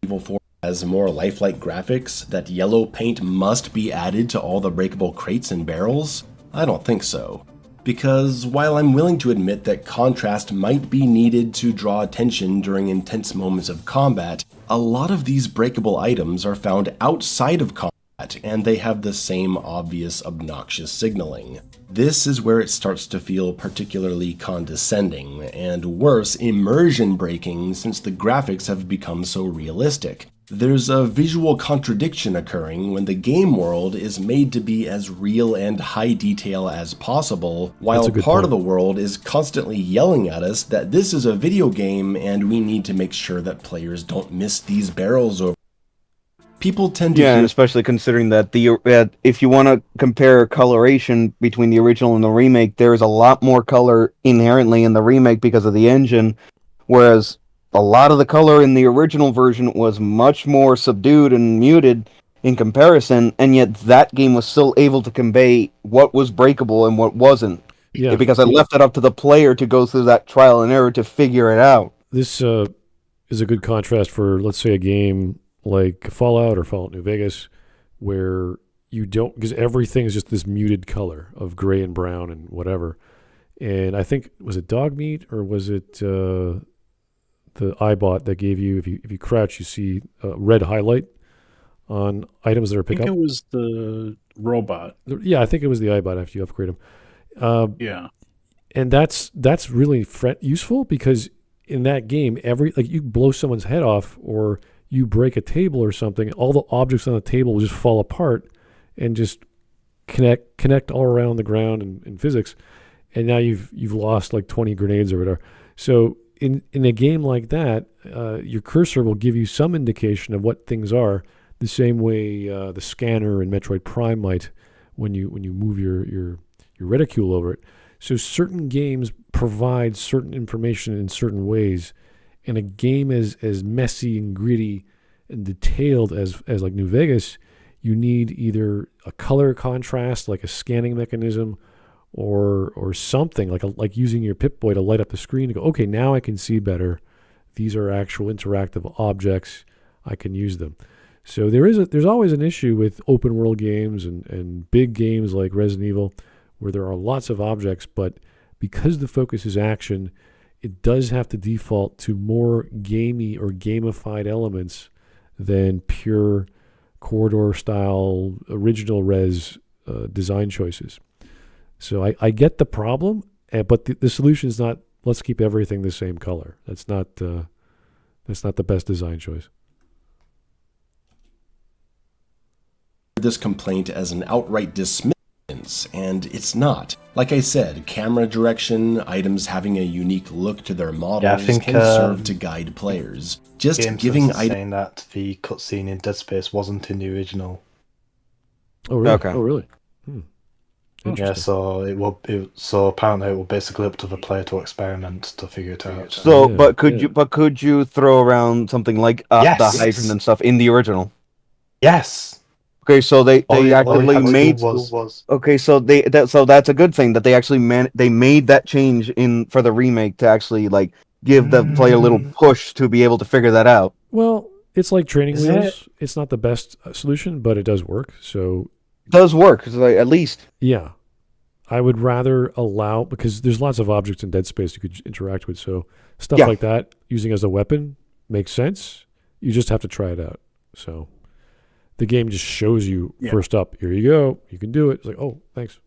Evil 4 has more lifelike graphics, that yellow paint must be added to all the breakable crates and barrels? I don't think so. Because while I'm willing to admit that contrast might be needed to draw attention during intense moments of combat, a lot of these breakable items are found outside of combat, and they have the same obvious obnoxious signaling. This is where it starts to feel particularly condescending, and worse, immersion breaking since the graphics have become so realistic. There's a visual contradiction occurring when the game world is made to be as real and high detail as possible, while part of the world is constantly yelling at us that this is a video game and we need to make sure that players don't miss these barrels over. People tend to and especially considering that if you want to compare coloration between the original and the remake, there is a lot more color inherently in the remake because of the engine, whereas a lot of the color in the original version was much more subdued and muted in comparison, and yet that game was still able to convey what was breakable and what wasn't. Yeah, because I left it up to the player to go through that trial and error to figure it out. This is a good contrast for, let's say, a game like Fallout or Fallout New Vegas, where you don't, because everything is just this muted color of gray and brown and whatever. And I think, was it Dogmeat or was it the iBot that gave you, if you crouch, you see a red highlight on items that are picked up? I think it was the robot. Yeah, I think it was the iBot after you upgrade them. Yeah. And that's really useful because in that game, you blow someone's head off or you break a table or something, all the objects on the table will just fall apart and just connect all around the ground in physics. And now you've lost like 20 grenades or whatever. So in a game like that, your cursor will give you some indication of what things are, the same way the scanner in Metroid Prime might when you move your reticule over it. So certain games provide certain information in certain ways, and a game as messy and gritty and detailed as like New Vegas, you need either a color contrast, like a scanning mechanism, or something like using your Pip-Boy to light up the screen to go, okay, now I can see better. These are actual interactive objects. I can use them. So there's always an issue with open world games and big games like Resident Evil, where there are lots of objects, but because the focus is action, it does have to default to more gamey or gamified elements than pure corridor style original res design choices. So I get the problem, but the solution is not, let's keep everything the same color. That's not the best design choice. This complaint as an outright dismissal, and it's not. Like I said, camera direction, items having a unique look to their models can serve to guide players. Just giving saying that the cutscene in Dead Space wasn't in the original. Oh really? Okay. Oh really? Yeah, so apparently it will basically up to the player to experiment to figure it out. So, but could you throw around something like the hyphen and stuff in the original? Yes. Okay, so they actively made. Okay, so that's a good thing that they actually made that change for the remake to actually like give the player a little push to be able to figure that out. Well, it's like training wheels. It's not the best solution, but it does work. So it does work, at least. Yeah, I would rather allow, because there's lots of objects in Dead Space you could interact with, so stuff Yeah. like that, using as a weapon, makes sense. You just have to try it out. So the game just shows you first up, here you go, you can do it. It's like, oh, thanks.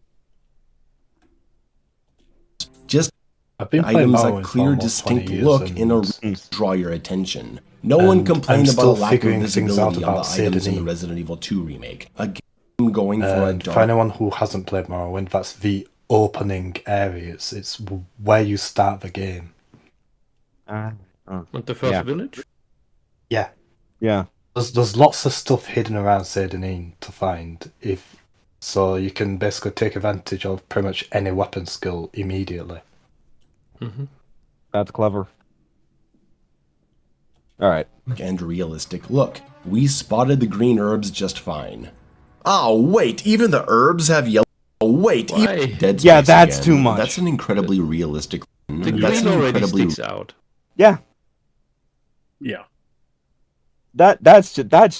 Just I've been playing items Mayo that for clear, almost 20 distinct years look in a and- draw your attention. No one and complained I'm about still a lack of figuring things out visibility on the about items in the Sidonie. Resident Evil 2 remake. A game going for a And for dark anyone who hasn't played Morrowind, that's the opening area. It's where you start the game. And the first Yeah. village? Yeah. Yeah. There's lots of stuff hidden around Sidonie to find, so you can basically take advantage of pretty much any weapon skill immediately. Mm-hmm. That's clever. All right. and realistic look. We spotted the green herbs just fine. Oh, wait, even the herbs have yellow. Oh, wait, Why? Dead Yeah, Space that's again. too much. That's an incredibly realistic. The That's green an already incredibly sticks out. Yeah. Yeah. That is too That's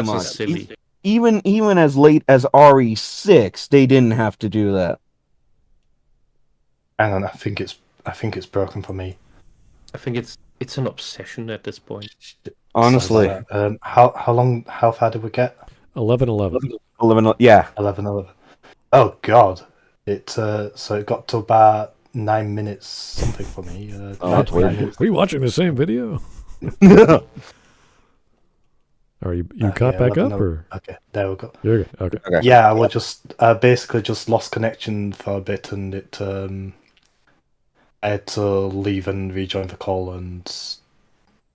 much. just silly. Even as late as RE6, they didn't have to do that. Hang on, I think it's broken for me. I think it's an obsession at this point. Honestly. Sorry about that. How far did we get? 11-11. 11, yeah. 11. Oh God! So it got to about 9 minutes something for me. Oh, that's nine weird. minutes. Are you watching the same video? Are you caught Yeah, back 11, up or? Okay, there we go. You're good. Okay. Okay. Yeah, I was just basically just lost connection for a bit, and it I had to leave and rejoin the call, and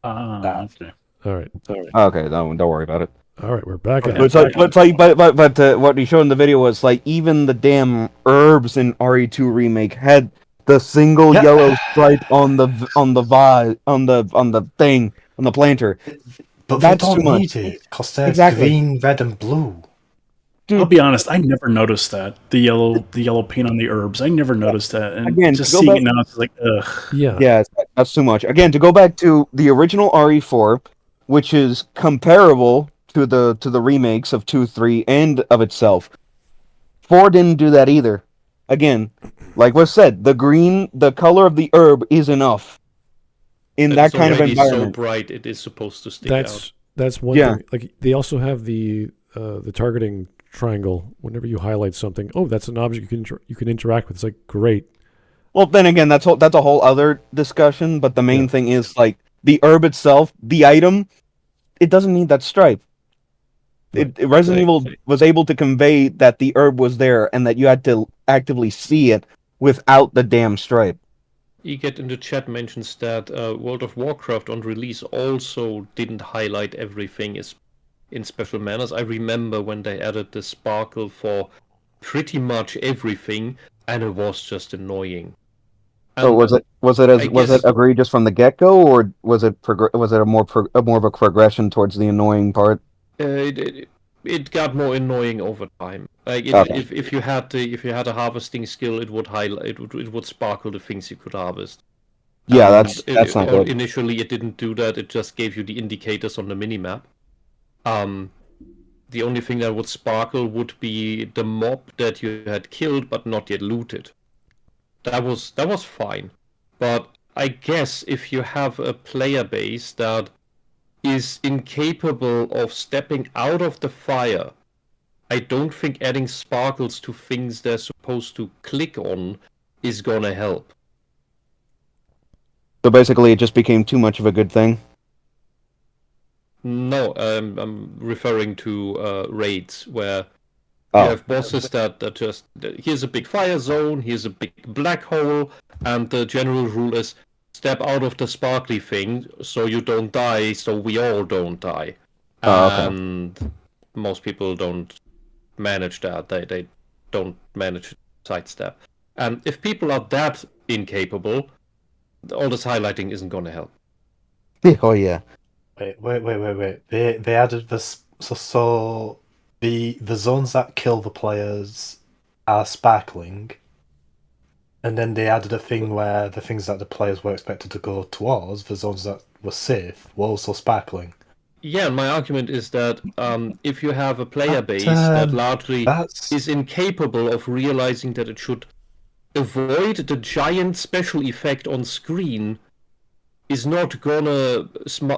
Okay. All right. Okay, don't worry about it. All right. We're back. Okay. at it. But what he showed in the video was like even the damn herbs in RE2 remake had the single Yeah. yellow stripe on the thing on the planter. but That's they too don't much. need it because they're Exactly. green, red, and blue. Dude, I'll be honest, I never noticed that. The yellow paint on the herbs. I never noticed that. And Again, just go seeing back- it now, it's like, ugh. Yeah. yeah, that's too much. Again, to go back to the original RE4, which is comparable to the remakes of 2, 3, and of itself. 4 didn't do that either. Again, like was said, the color of the herb is enough in that It's kind of already environment. so bright it is supposed to stick out. That's one Yeah. thing. Like they also have the targeting triangle. Whenever you highlight something, oh, that's an object you can interact with. It's like great. Well, then again, that's a whole other discussion. But the main thing is like the herb itself, the item, it doesn't need that stripe. Resident Evil was able to convey that the herb was there and that you had to actively see it without the damn stripe. Eget in the chat mentions that World of Warcraft on release also didn't highlight everything in special manners. I remember when they added the sparkle for pretty much everything, and it was just annoying. So was it egregious from the get go, or was it a more of a progression towards the annoying part? It got more annoying over time. Like Okay. if you had a harvesting skill, it would highlight it would sparkle the things you could harvest. Yeah, And that's not good. Initially, it didn't do that. It just gave you the indicators on the minimap. The only thing that would sparkle would be the mob that you had killed but not yet looted. That was fine. But I guess if you have a player base that is incapable of stepping out of the fire, I don't think adding sparkles to things they're supposed to click on is gonna help. So basically, it just became too much of a good thing. No, I'm referring to raids where Oh. you have bosses that just here's a big fire zone, here's a big black hole, and the general rule is step out of the sparkly thing so you don't die, so we all don't die. Oh, okay. And most people don't manage that. They don't manage to sidestep. And if people are that incapable, all this highlighting isn't going to help. Oh yeah. Wait. They added this, so the zones that kill the players are sparkling, and then they added a thing where the things that the players were expected to go towards, the zones that were safe, were also sparkling. Yeah, my argument is that if you have a player base that largely is incapable of realizing that it should avoid the giant special effect on screen, is not gonna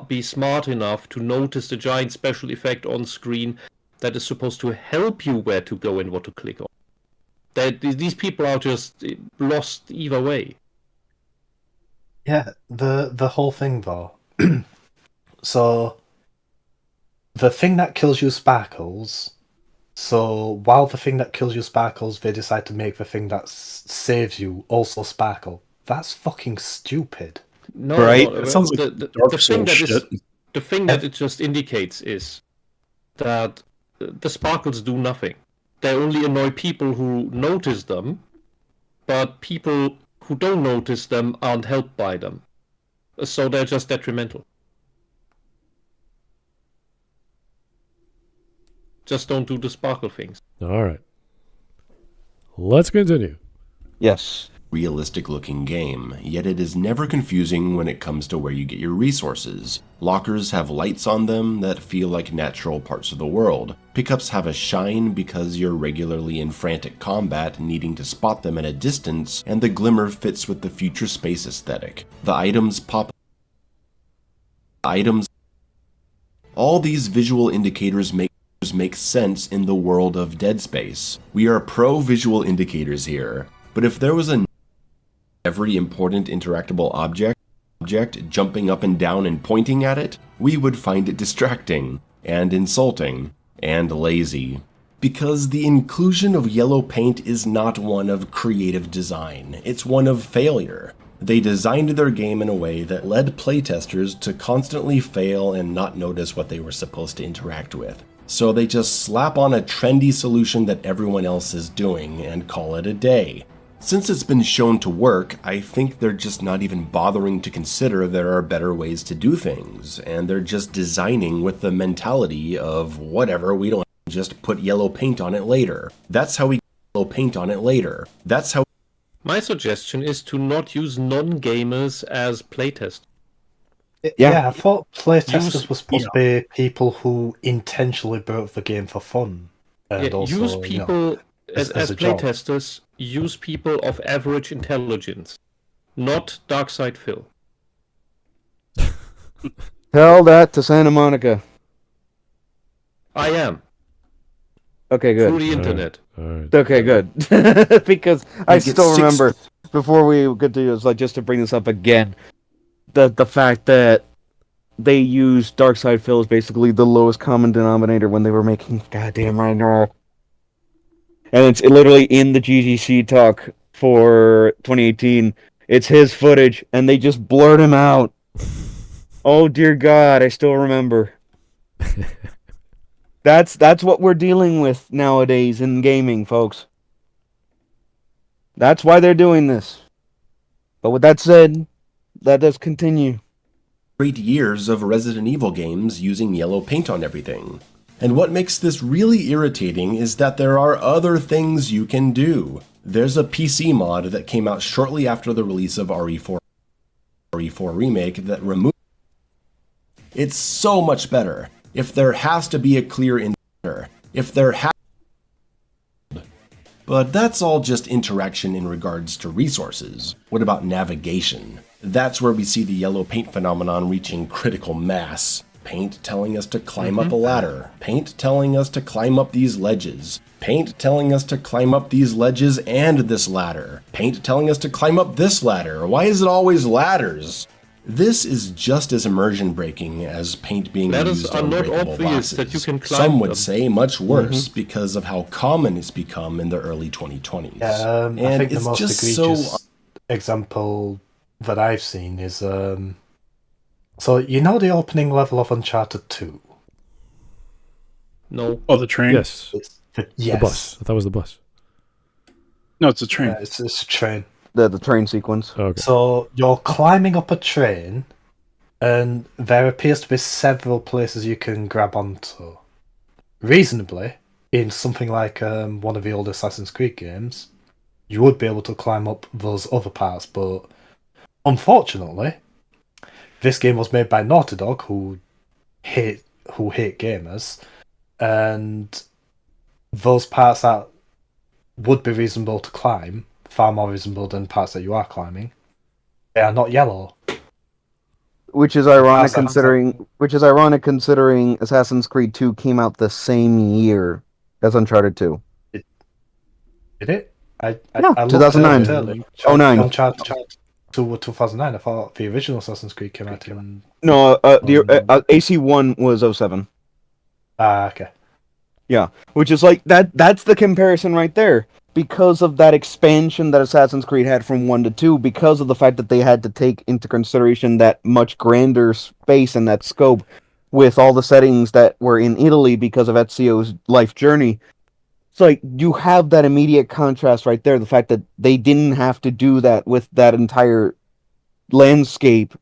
be smart enough to notice the giant special effect on screen that is supposed to help you where to go and what to click on. That these people are just lost either way. Yeah, the whole thing though. So the thing that kills you sparkles. So while the thing that kills you sparkles, they decide to make the thing that saves you also sparkle. That's fucking stupid. No, Right? no, That sounds like Dark Souls shit. The thing that it just indicates is that the sparkles do nothing. They only annoy people who notice them, but people who don't notice them aren't helped by them. So they're just detrimental. Just don't do the sparkle things. All right. Let's continue. Yes. Realistic looking game, yet it is never confusing when it comes to where you get your resources. Lockers have lights on them that feel like natural parts of the world. Pickups have a shine because you're regularly in frantic combat, needing to spot them at a distance, and the glimmer fits with the future space aesthetic. The items pop. All these visual indicators make sense in the world of Dead Space. We are pro visual indicators here, but if there was every important interactable object jumping up and down and pointing at it, we would find it distracting and insulting and lazy. Because the inclusion of yellow paint is not one of creative design, it's one of failure. They designed their game in a way that led playtesters to constantly fail and not notice what they were supposed to interact with. So they just slap on a trendy solution that everyone else is doing and call it a day. Since it's been shown to work, I think they're just not even bothering to consider there are better ways to do things, and they're just designing with the mentality of whatever, we don't just put yellow paint on it later. That's how we get yellow paint on it later. That's how. My suggestion is to not use non-gamers as playtesters. Yeah, I thought playtesters were supposed to be people who intentionally broke the game for fun. And also, use people as job. playtesters. Use people of average intelligence, not Darkside Phil. Tell that to Santa Monica. I am. Okay, good. Through the internet. All right. Okay, good. Because I still remember, before we get to this, like, just to bring this up again, the fact that they used Darkside Phil as basically the lowest common denominator when they were making goddamn Ragnarok. And it's literally in the GGC talk for 2018. It's his footage, and they just blurred him out. Oh dear God, I still remember. That's what we're dealing with nowadays in gaming, folks. That's why they're doing this. But with that said, let us continue. Great years of Resident Evil games using yellow paint on everything. And what makes this really irritating is that there are other things you can do. There's a PC mod that came out shortly after the release of RE4 Remake that removed. It's so much better. If there has to be a clear indicator, but that's all just interaction in regards to resources. What about navigation? That's where we see the yellow paint phenomenon reaching critical mass. Paint telling us to climb up a ladder. Paint telling us to climb up these ledges. Paint telling us to climb up these ledges and this ladder. Paint telling us to climb up this ladder. Why is it always ladders? This is just as immersion breaking as paint being Ladders used are on not breakable obvious boxes. that you can climb Some would them. say much worse because of how common it's become in the early 2020s. I think the it's most just egregious example that I've seen is so you know the opening level of Uncharted 2? No. Oh, the train? Yes. Yes. The bus. I thought it was the bus. No, it's a train. Yeah, it's a train. The train sequence. Oh, okay. So you're climbing up a train, and there appears to be several places you can grab onto. Reasonably, in something like one of the old Assassin's Creed games, you would be able to climb up those other parts, but unfortunately, this game was made by Naughty Dog, who hate who hate gamers, and those parts that would be reasonable to climb, far more reasonable than parts that you are climbing, they are not yellow. Which is ironic considering Assassin's Creed 2 came out the same year as Uncharted 2. Did it? I 2009. Oh, 09. Uncharted 2 was 2009. I thought the original Assassin's Creed came out in... No, the AC1 was 07. Okay. Yeah, which is like that's the comparison right there. Because of that expansion that Assassin's Creed had from 1 to 2, because of the fact that they had to take into consideration that much grander space and that scope with all the settings that were in Italy because of Ezio's life journey. It's like you have that immediate contrast right there, the fact that they didn't have to do that with that entire landscape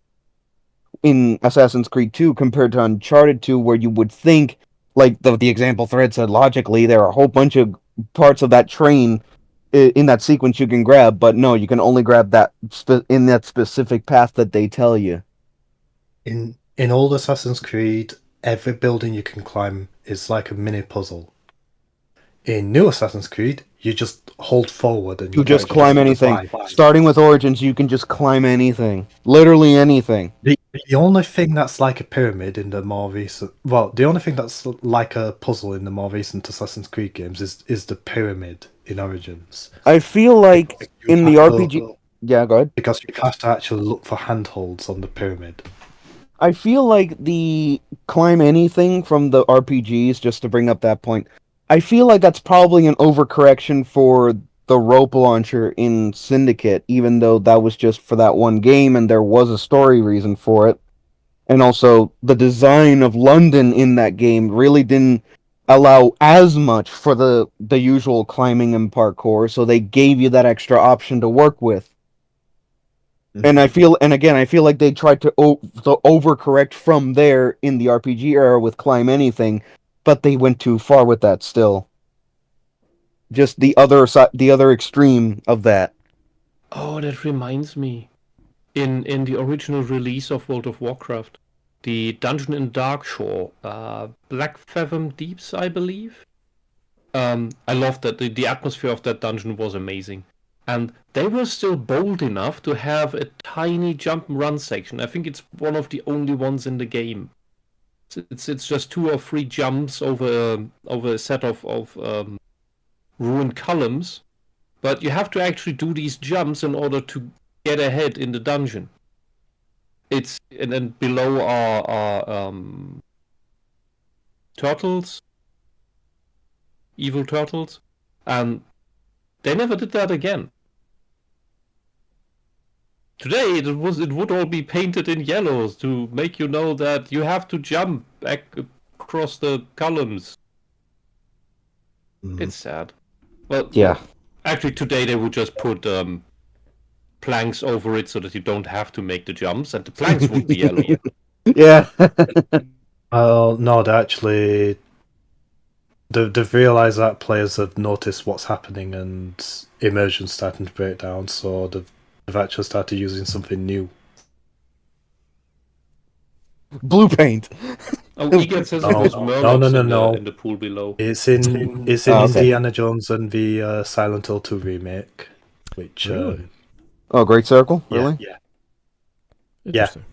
in Assassin's Creed 2 compared to Uncharted 2, where you would think, like the example thread said, logically, there are a whole bunch of parts of that train in that sequence you can grab, but no, you can only grab that in that specific path that they tell you. In old Assassin's Creed, every building you can climb is like a mini puzzle. In new Assassin's Creed, you just hold forward and you just climb anything. Fly. Starting with Origins, you can just climb anything. Literally anything. The only thing that's like a pyramid in the more recent... Well, the only thing that's like a puzzle in the more recent Assassin's Creed games is the pyramid in Origins. I feel like in the RPG... Yeah, go ahead. Because you have to actually look for handholds on the pyramid. I feel like the climb anything from the RPGs, just to bring up that point, I feel like that's probably an overcorrection for the rope launcher in Syndicate, even though that was just for that one game and there was a story reason for it. And also, the design of London in that game really didn't allow as much for the usual climbing and parkour, so they gave you that extra option to work with. And I feel like they tried to overcorrect from there in the RPG era with Climb Anything, but they went too far with that still. Just the other extreme of that. Oh, that reminds me. In the original release of World of Warcraft, the dungeon in Darkshore, Black Fathom Deeps, I believe. I loved that. The atmosphere of that dungeon was amazing. And they were still bold enough to have a tiny jump and run section. I think it's one of the only ones in the game. It's just 2 or 3 jumps over a set of ruined columns, but you have to actually do these jumps in order to get ahead in the dungeon. And then below are turtles, evil turtles, and they never did that again. Today it would all be painted in yellows to make you know that you have to jump back across the columns. It's sad. Well, yeah. Actually, today they would just put planks over it so that you don't have to make the jumps, and the planks would be yellow. Yeah. No, they've realised that players have noticed what's happening and Immersion's starting to break down, so they've actually started using something new. Blue paint. Oh, Egan says it was Murlocs in the pool below. It's in Indiana Jones and the Silent Hill 2 remake, which Really? Great Circle? Really? yeah. Interesting.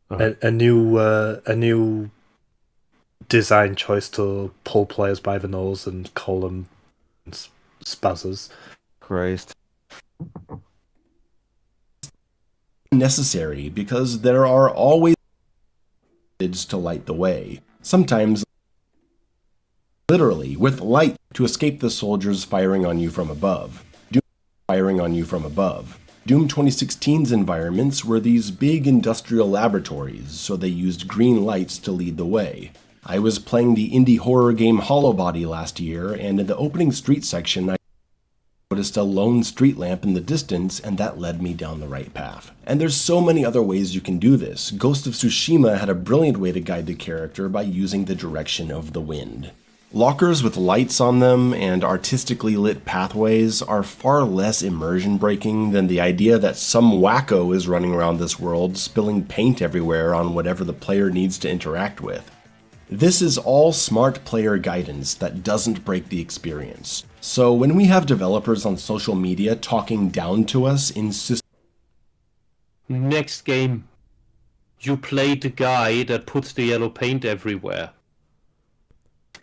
A new design choice to pull players by the nose and call them spazzers. Christ. Necessary because there are always to light the way. Sometimes literally with light to escape the soldiers firing on you from above. Doom 2016's environments were these big industrial laboratories, so they used green lights to lead the way. I was playing the indie horror game Hollow Body last year, and in the opening street section I noticed a lone street lamp in the distance, and that led me down the right path. And there's so many other ways you can do this. Ghost of Tsushima had a brilliant way to guide the character by using the direction of the wind. Lockers with lights on them and artistically lit pathways are far less immersion breaking than the idea that some wacko is running around this world spilling paint everywhere on whatever the player needs to interact with. This is all smart player guidance that doesn't break the experience. So when we have developers on social media talking down to us, Next game, you play the guy that puts the yellow paint everywhere.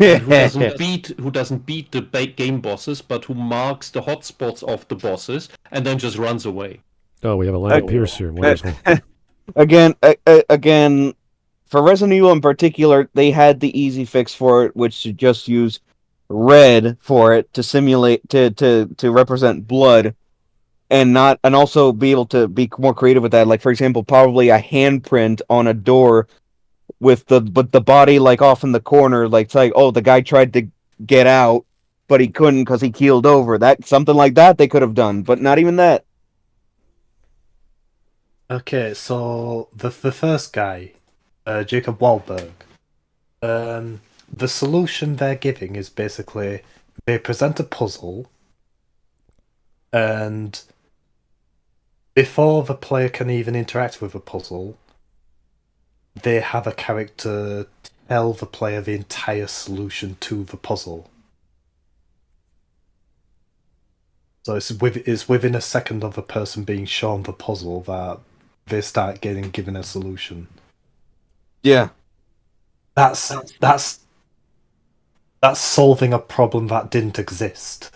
And who doesn't beat the game bosses, but who marks the hotspots of the bosses and then just runs away. Oh, we have a line of Pierce here. Wonderful. Again, for Resident Evil in particular, they had the easy fix for it, which to just use red for it to simulate to represent blood, and also be able to be more creative with that. Like, for example, probably a handprint on a door with the body like off in the corner, like it's like, oh, the guy tried to get out, but he couldn't because he keeled over. That something like that they could have done, but not even that. Okay, so the first guy, Jacob Wahlberg, the solution they're giving is basically they present a puzzle, and before the player can even interact with the puzzle, they have a character tell the player the entire solution to the puzzle. So it's within a second of the person being shown the puzzle that they start getting given a solution. Yeah, That's solving a problem that didn't exist.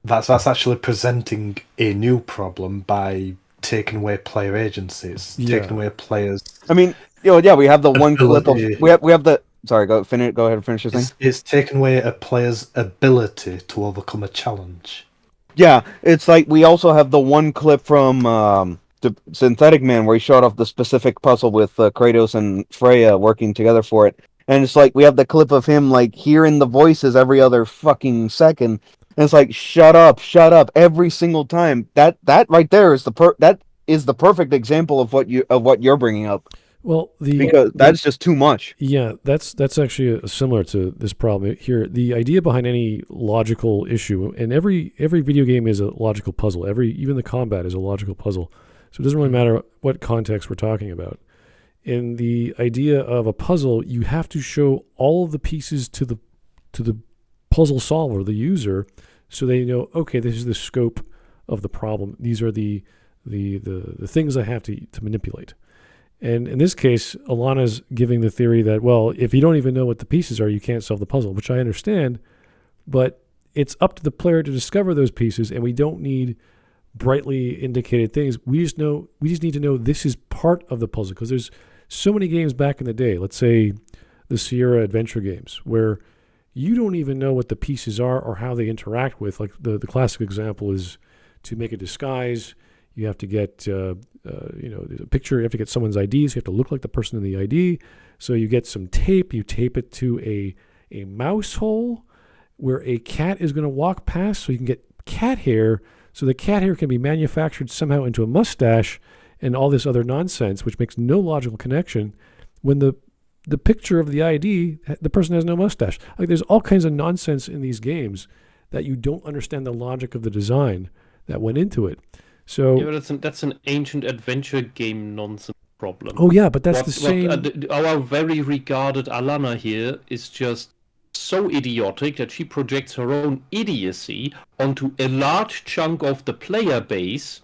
That's actually presenting a new problem by taking away player agencies, taking away players. I mean, we have the one clip of we have the. Sorry, go ahead and finish your thing. It's taking away a player's ability to overcome a challenge. Yeah, it's like we also have the one clip from the Synthetic Man where he showed off the specific puzzle with Kratos and Freya working together for it, and it's like we have the clip of him like hearing the voices every other fucking second, and it's like shut up every single time. That right there is the perfect example of what you're bringing up. Well, because that's just too much. Yeah, that's actually similar to this problem here. The idea behind any logical issue, and every video game is a logical puzzle. Even the combat is a logical puzzle. So it doesn't really matter what context we're talking about. In the idea of a puzzle, you have to show all of the pieces to the puzzle solver, the user, so they know, okay, this is the scope of the problem. These are the things I have to manipulate. And in this case, Alana's giving the theory that, well, if you don't even know what the pieces are, you can't solve the puzzle, which I understand, but it's up to the player to discover those pieces, and we don't need brightly indicated things. We just need to know this is part of the puzzle, because there's so many games back in the day, let's say the Sierra adventure games, where you don't even know what the pieces are or how they interact with. Like the classic example is to make a disguise, you have to get a picture. You have to get someone's ID, so you have to look like the person in the ID. So you get some tape. You tape it to a mouse hole where a cat is going to walk past, so you can get cat hair. So the cat hair can be manufactured somehow into a mustache and all this other nonsense, which makes no logical connection. When the picture of the ID, the person has no mustache. Like there's all kinds of nonsense in these games that you don't understand the logic of the design that went into it. So yeah, but that's an ancient adventure game nonsense problem. Oh yeah, but that's the same. Our very regarded Alana here is just so idiotic that she projects her own idiocy onto a large chunk of the player base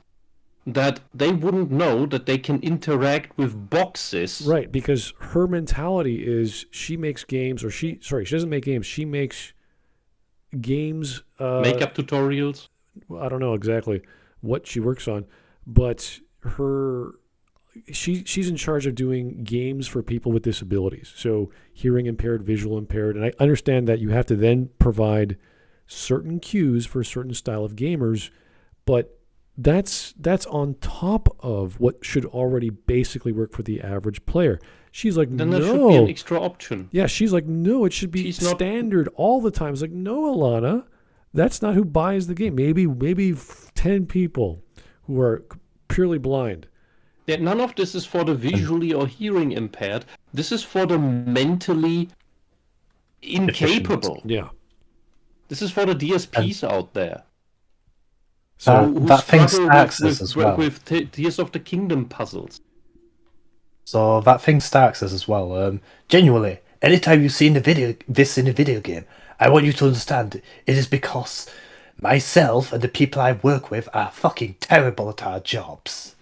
that they wouldn't know that they can interact with boxes. Right, because her mentality is she makes games, or she doesn't make games. She makes games. Makeup tutorials. I don't know exactly what she works on, but she's in charge of doing games for people with disabilities, so hearing impaired, visual impaired, and I understand that you have to then provide certain cues for a certain style of gamers, but that's on top of what should already basically work for the average player. She's like, then no. That should be an extra option. Yeah, she's like, no, it should be standard all the time. It's like, no, Alana, that's not who buys the game. Maybe 10 people who are purely blind. Yeah, none of this is for the visually or hearing impaired. This is for the mentally incapable. Yeah. This is for the DSPs out there. So that thing struggle stacks us as well. with Tears of the Kingdom puzzles. So that thing stacks us as well. Genuinely, anytime you see this in a video game, I want you to understand it is because myself and the people I work with are fucking terrible at our jobs.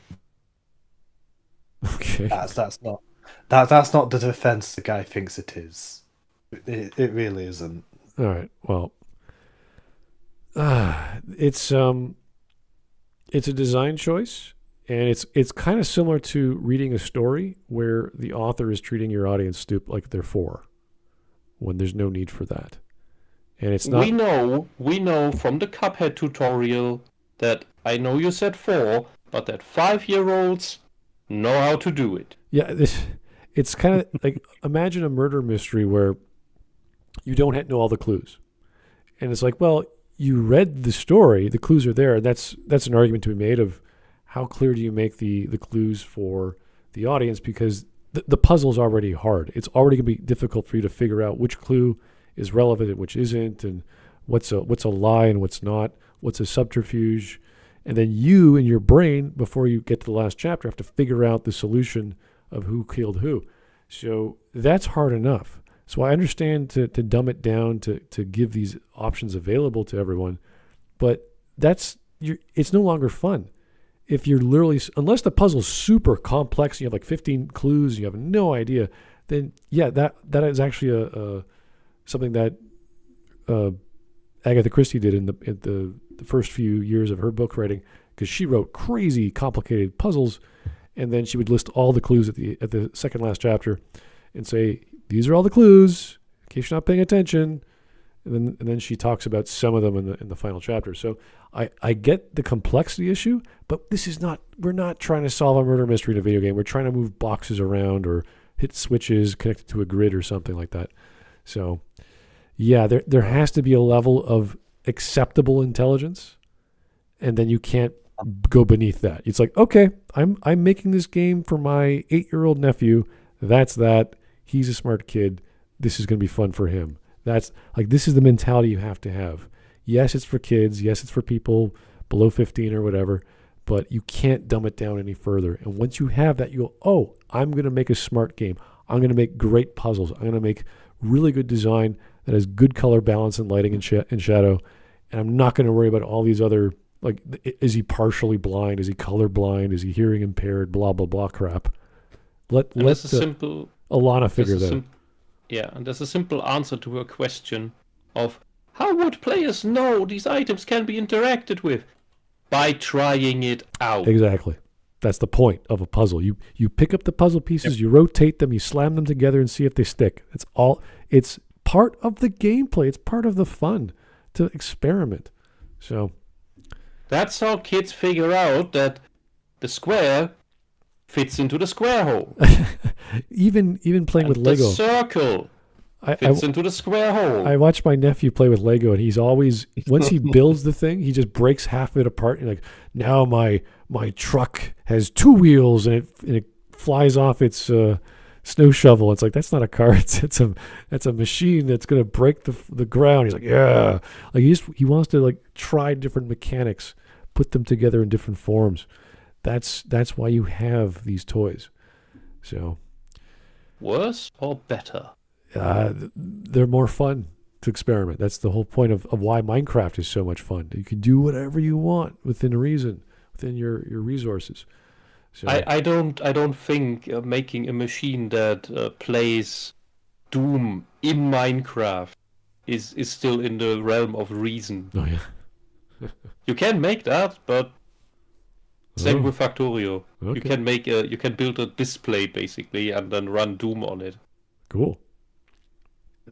okay. That's not the defense the guy thinks it is. It really isn't. All right. Well, it's a design choice, and it's kind of similar to reading a story where the author is treating your audience like they're 4, when there's no need for that. And it's not. We know from the Cuphead tutorial that I know you said 4, but that 5-year-olds know how to do it. Yeah, it's kind of like, imagine a murder mystery where you don't know all the clues, and it's like, well, you read the story, the clues are there, and that's an argument to be made of how clear do you make the clues for the audience, because the puzzle's already hard. It's already going to be difficult for you to figure out which clue is relevant and which isn't, and what's a lie and what's not, what's a subterfuge. And then you, in your brain, before you get to the last chapter, have to figure out the solution of who killed who. So that's hard enough. So I understand to dumb it down, to give these options available to everyone, but it's no longer fun. If you're literally, unless the puzzle's super complex and you have like 15 clues and you have no idea, then yeah, that is actually something that Agatha Christie did in the first few years of her book writing, because she wrote crazy complicated puzzles, and then she would list all the clues at the second last chapter and say, these are all the clues in case you're not paying attention, and then she talks about some of them in the final chapter. So I get the complexity issue, but we're not trying to solve a murder mystery in a video game. We're trying to move boxes around or hit switches connected to a grid or something like that. So yeah, there has to be a level of acceptable intelligence, and then you can't go beneath that. It's like, okay, I'm making this game for my 8-year-old nephew. That's that. He's a smart kid. This is going to be fun for him. That's like, this is the mentality you have to have. Yes, it's for kids. Yes, it's for people below 15 or whatever, but you can't dumb it down any further. And once you have that, you go, oh, I'm going to make a smart game. I'm going to make great puzzles. I'm going to make really good design that has good color balance and lighting and shadow. And I'm not going to worry about all these other, like, is he partially blind? Is he colorblind? Is he hearing impaired? Blah, blah, blah crap. Let Alana figure that. And there's a simple answer to her question of, how would players know these items can be interacted with? By trying it out. Exactly. That's the point of a puzzle. You pick up the puzzle pieces, you rotate them, you slam them together and see if they stick. It's all. It's part of the gameplay. It's part of the fun to experiment. So that's how kids figure out that the square fits into the square hole. even playing with Lego. The circle fits into the square hole. I watch my nephew play with Lego, and he's always, once he builds the thing, he just breaks half of it apart. And like, now my truck has 2 wheels, and it flies off its snow shovel. It's like, that's not a car. It's a machine that's gonna break the ground. He's like, yeah. Like he wants to like try different mechanics, put them together in different forms. That's why you have these toys. So, worse or better? They're more fun to experiment. That's the whole point of why Minecraft is so much fun. You can do whatever you want within reason, within your resources. So I don't think making a machine that plays Doom in Minecraft is still in the realm of reason. Oh yeah. You can make that, but same with Factorio. Okay. You can build a display basically and then run Doom on it. Cool.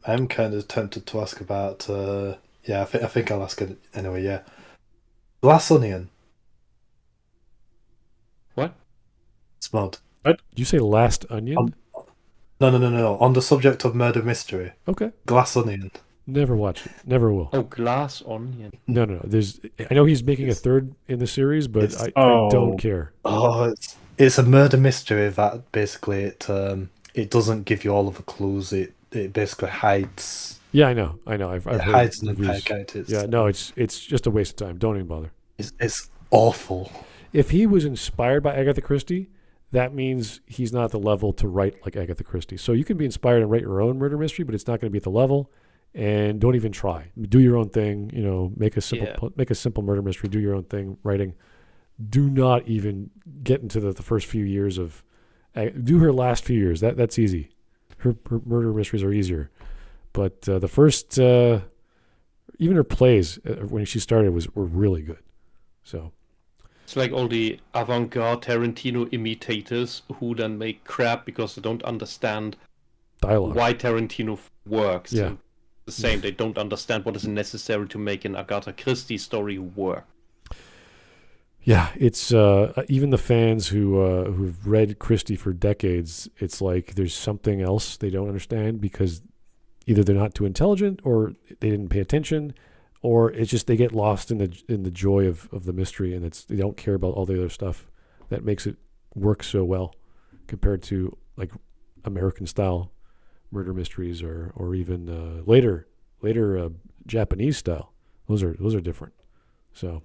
I'm kind of tempted to ask about. I think I'll ask it anyway. Yeah, Glass Onion. What? Smud. What? Did you say Last Onion? No. On the subject of murder mystery. Okay. Glass Onion. Never watched it. Never will. Oh, Glass Onion. No. I know he's making a third in the series, but I don't care. Oh, it's a murder mystery that basically it doesn't give you all of the clues. It it basically hides. Yeah, I know. I've It heard hides an reviews. entire character. Yeah, no, it's just a waste of time. Don't even bother. It's awful. If he was inspired by Agatha Christie, that means he's not at the level to write like Agatha Christie. So you can be inspired and write your own murder mystery, but it's not going to be at the level. And don't even try. Do your own thing. Make a simple murder mystery. Do your own thing. Writing. Do not even get into the first few years of. Do her last few years. That's easy. Her murder mysteries are easier, but the first, even her plays when she started were really good. So. It's like all the avant-garde Tarantino imitators who then make crap because they don't understand Dialogue. why Tarantino works. Yeah. And the same, they don't understand what is necessary to make an Agatha Christie story work. Yeah, it's even the fans who've read Christie for decades. It's like there's something else they don't understand because either they're not too intelligent or they didn't pay attention. Or it's just they get lost in the joy of the mystery, and they don't care about all the other stuff that makes it work so well compared to like American style murder mysteries or even later Japanese style. Those are different. So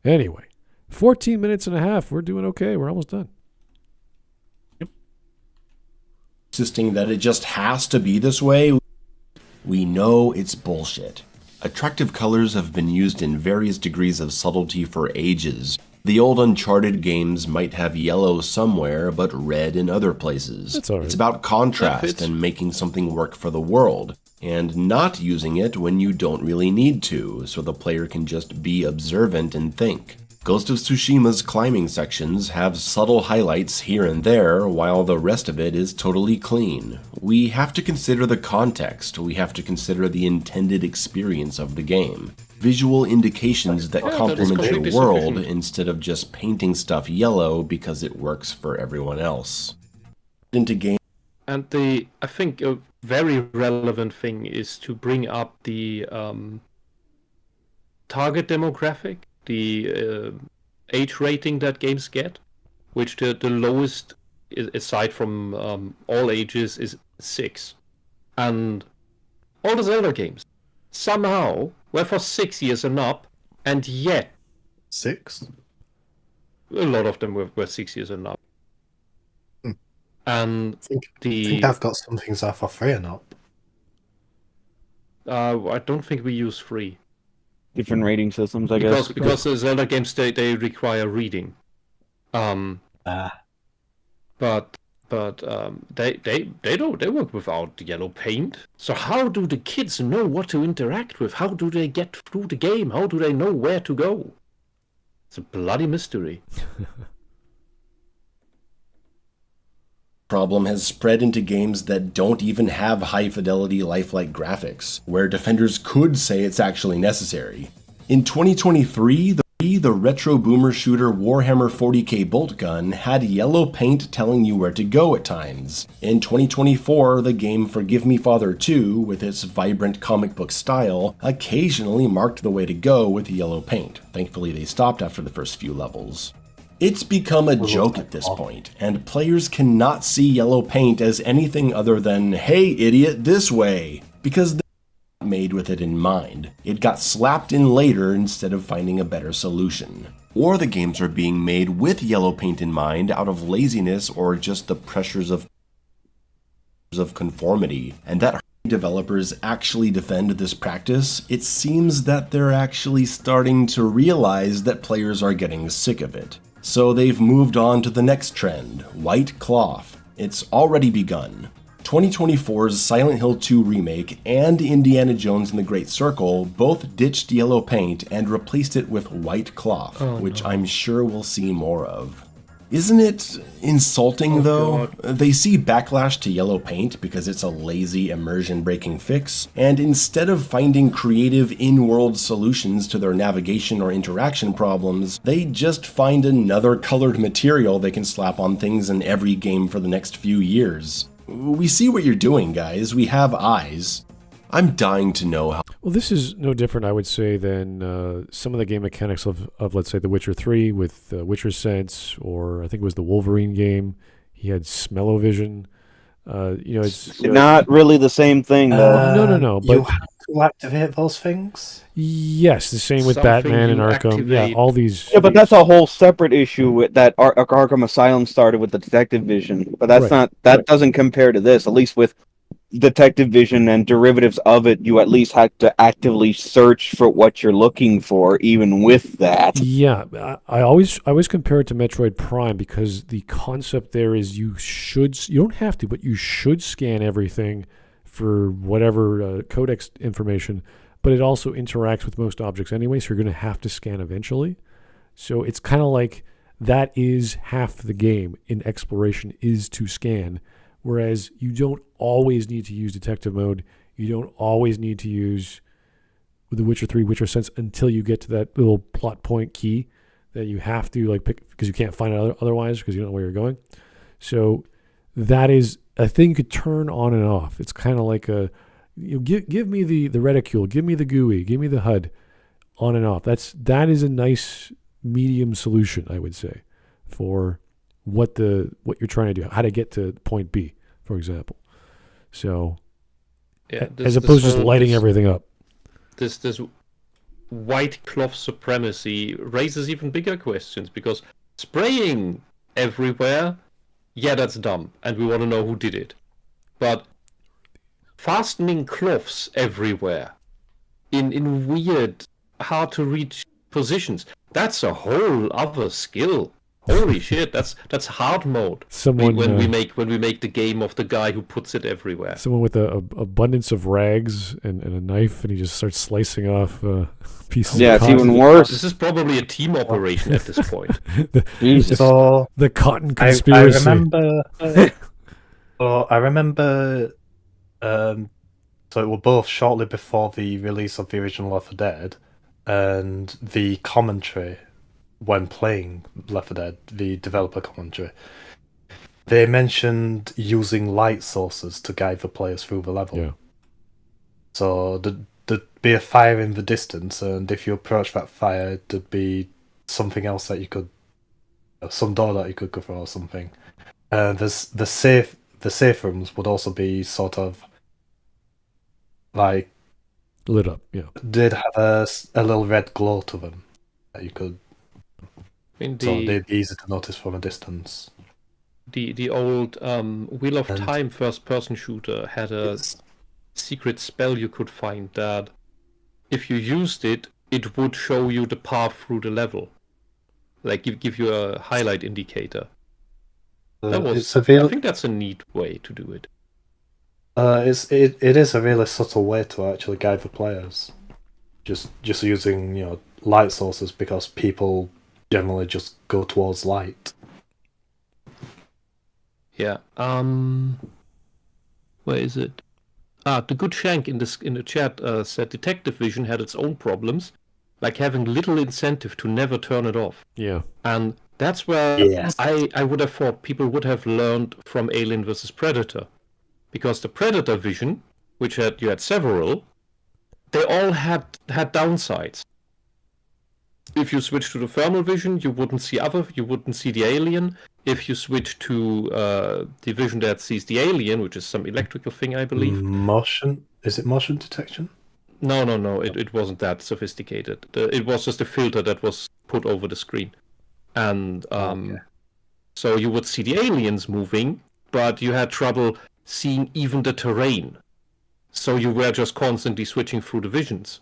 anyway, 14 minutes and a half. We're doing okay. We're almost done. Insisting that it just has to be this way, we know it's bullshit. Attractive colors have been used in various degrees of subtlety for ages. The old Uncharted games might have yellow somewhere, but red in other places. That's all right. It's about contrast and making something work for the world, and not using it when you don't really need to, so the player can just be observant and think. Ghost of Tsushima's climbing sections have subtle highlights here and there, while the rest of it is totally clean. We have to consider the context, we have to consider the intended experience of the game. Visual indications that complement your world instead of just painting stuff yellow because it works for everyone else. Into game. And I think a very relevant thing is to bring up the target demographic. The age rating that games get, which the lowest, aside from all ages, is 6. And all those other games somehow were for 6 years and up, and yet 6? a lot of them were 6 years and up. And I think I've got some things that are for free and up. I don't think we use free. Different rating systems, I guess. Because the Zelda games they require reading, but they work without yellow paint. So how do the kids know what to interact with? How do they get through the game? How do they know where to go? It's a bloody mystery. Problem has spread into games that don't even have high-fidelity lifelike graphics, where defenders could say it's actually necessary. In 2023, the retro boomer shooter Warhammer 40k bolt gun had yellow paint telling you where to go at times. In 2024, the game Forgive Me Father 2, with its vibrant comic book style, occasionally marked the way to go with yellow paint. Thankfully, they stopped after the first few levels. It's become a joke at this point, and players cannot see yellow paint as anything other than, hey idiot, this way, because they're not made with it in mind. It got slapped in later instead of finding a better solution. Or the games are being made with yellow paint in mind out of laziness or just the pressures of conformity, and that developers actually defend this practice, it seems that they're actually starting to realize that players are getting sick of it. So they've moved on to the next trend, white cloth. It's already begun. 2024's Silent Hill 2 remake and Indiana Jones and the Great Circle both ditched yellow paint and replaced it with white cloth, which I'm sure we'll see more of. Isn't it insulting, though? God. They see backlash to yellow paint because it's a lazy, immersion-breaking fix, and instead of finding creative in-world solutions to their navigation or interaction problems, they just find another colored material they can slap on things in every game for the next few years. We see what you're doing, guys. We have eyes. I'm dying to know how. Well, this is no different, I would say, than some of the game mechanics of let's say, The Witcher 3 with Witcher Sense, or I think it was the Wolverine game. He had smell-o-vision. It's not really the same thing, though. No. You But have to activate those things. yes, the same with Something Batman and you Arkham. Yeah, activate. all these. Yeah, but that's a whole separate issue with that Arkham Asylum started with the detective vision. But that's Right. that doesn't compare to this. At least with detective vision and derivatives of it, you at least have to actively search for what you're looking for, even with that. Yeah, I always compare it to Metroid Prime because the concept there is you don't have to, but you should scan everything for whatever codex information, but it also interacts with most objects anyway, so you're going to have to scan eventually. So it's kind of like that is half the game in exploration is to scan, whereas you don't always need to use detective mode. You don't always need to use The Witcher 3, Witcher Sense until you get to that little plot point key that you have to pick because you can't find it otherwise because you don't know where you're going. So that is a thing you could turn on and off. It's kind of like give me the reticule, give me the GUI, give me the HUD on and off. That is a nice medium solution, I would say, for what you're trying to do, how to get to point B, for example. So as opposed to just lighting everything up. This white cloth supremacy raises even bigger questions because spraying everywhere, yeah, that's dumb, and we want to know who did it. But fastening cloths everywhere in weird, hard to reach positions, that's a whole other skill. Holy shit, that's hard mode. When we make the game of the guy who puts it everywhere. Someone with a abundance of rags and a knife, and he just starts slicing off pieces. Yeah, of it's cotton. even worse. This is probably a team operation at this point. So the cotton conspiracy. I remember. So it were both shortly before the release of the original Left 4 Dead, and the commentary when playing Left 4 Dead, the developer commentary. They mentioned using light sources to guide the players through the level. Yeah. So there'd be a fire in the distance, and if you approach that fire, there'd be something else that you could, some door that you could go through or something. The safe rooms would also be sort of like lit up. Yeah. Did have a little red glow to them that you could. Indeed. So they'd be easy to notice from a distance. The old Wheel of Time first-person shooter had a secret spell you could find that if you used it, it would show you the path through the level. Like give you a highlight indicator. I think that's a neat way to do it. It is a really subtle way to actually guide the players. Just using light sources because people generally just go towards light. Yeah. Where is it? The good Shank in the chat said detective vision had its own problems, like having little incentive to never turn it off. Yeah. And that's where I would have thought people would have learned from Alien vs. Predator. Because the Predator vision, which you had several, they all had downsides. If you switch to the thermal vision, you wouldn't see the alien. If you switch to the vision that sees the alien, which is some electrical thing, I believe. Is it motion detection? No. It wasn't that sophisticated. It was just a filter that was put over the screen. And so you would see the aliens moving, but you had trouble seeing even the terrain. So you were just constantly switching through the visions.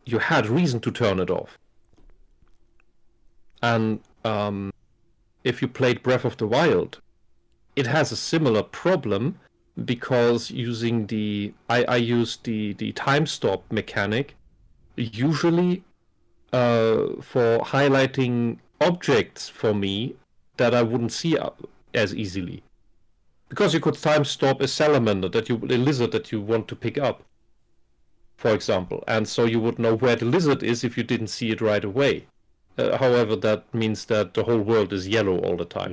You had reason to turn it off. And if you played Breath of the Wild, it has a similar problem because using I used the time stop mechanic usually for highlighting objects for me that I wouldn't see as easily. Because you could time stop a salamander, a lizard that you want to pick up, for example. And so you would know where the lizard is if you didn't see it right away. However, that means that the whole world is yellow all the time.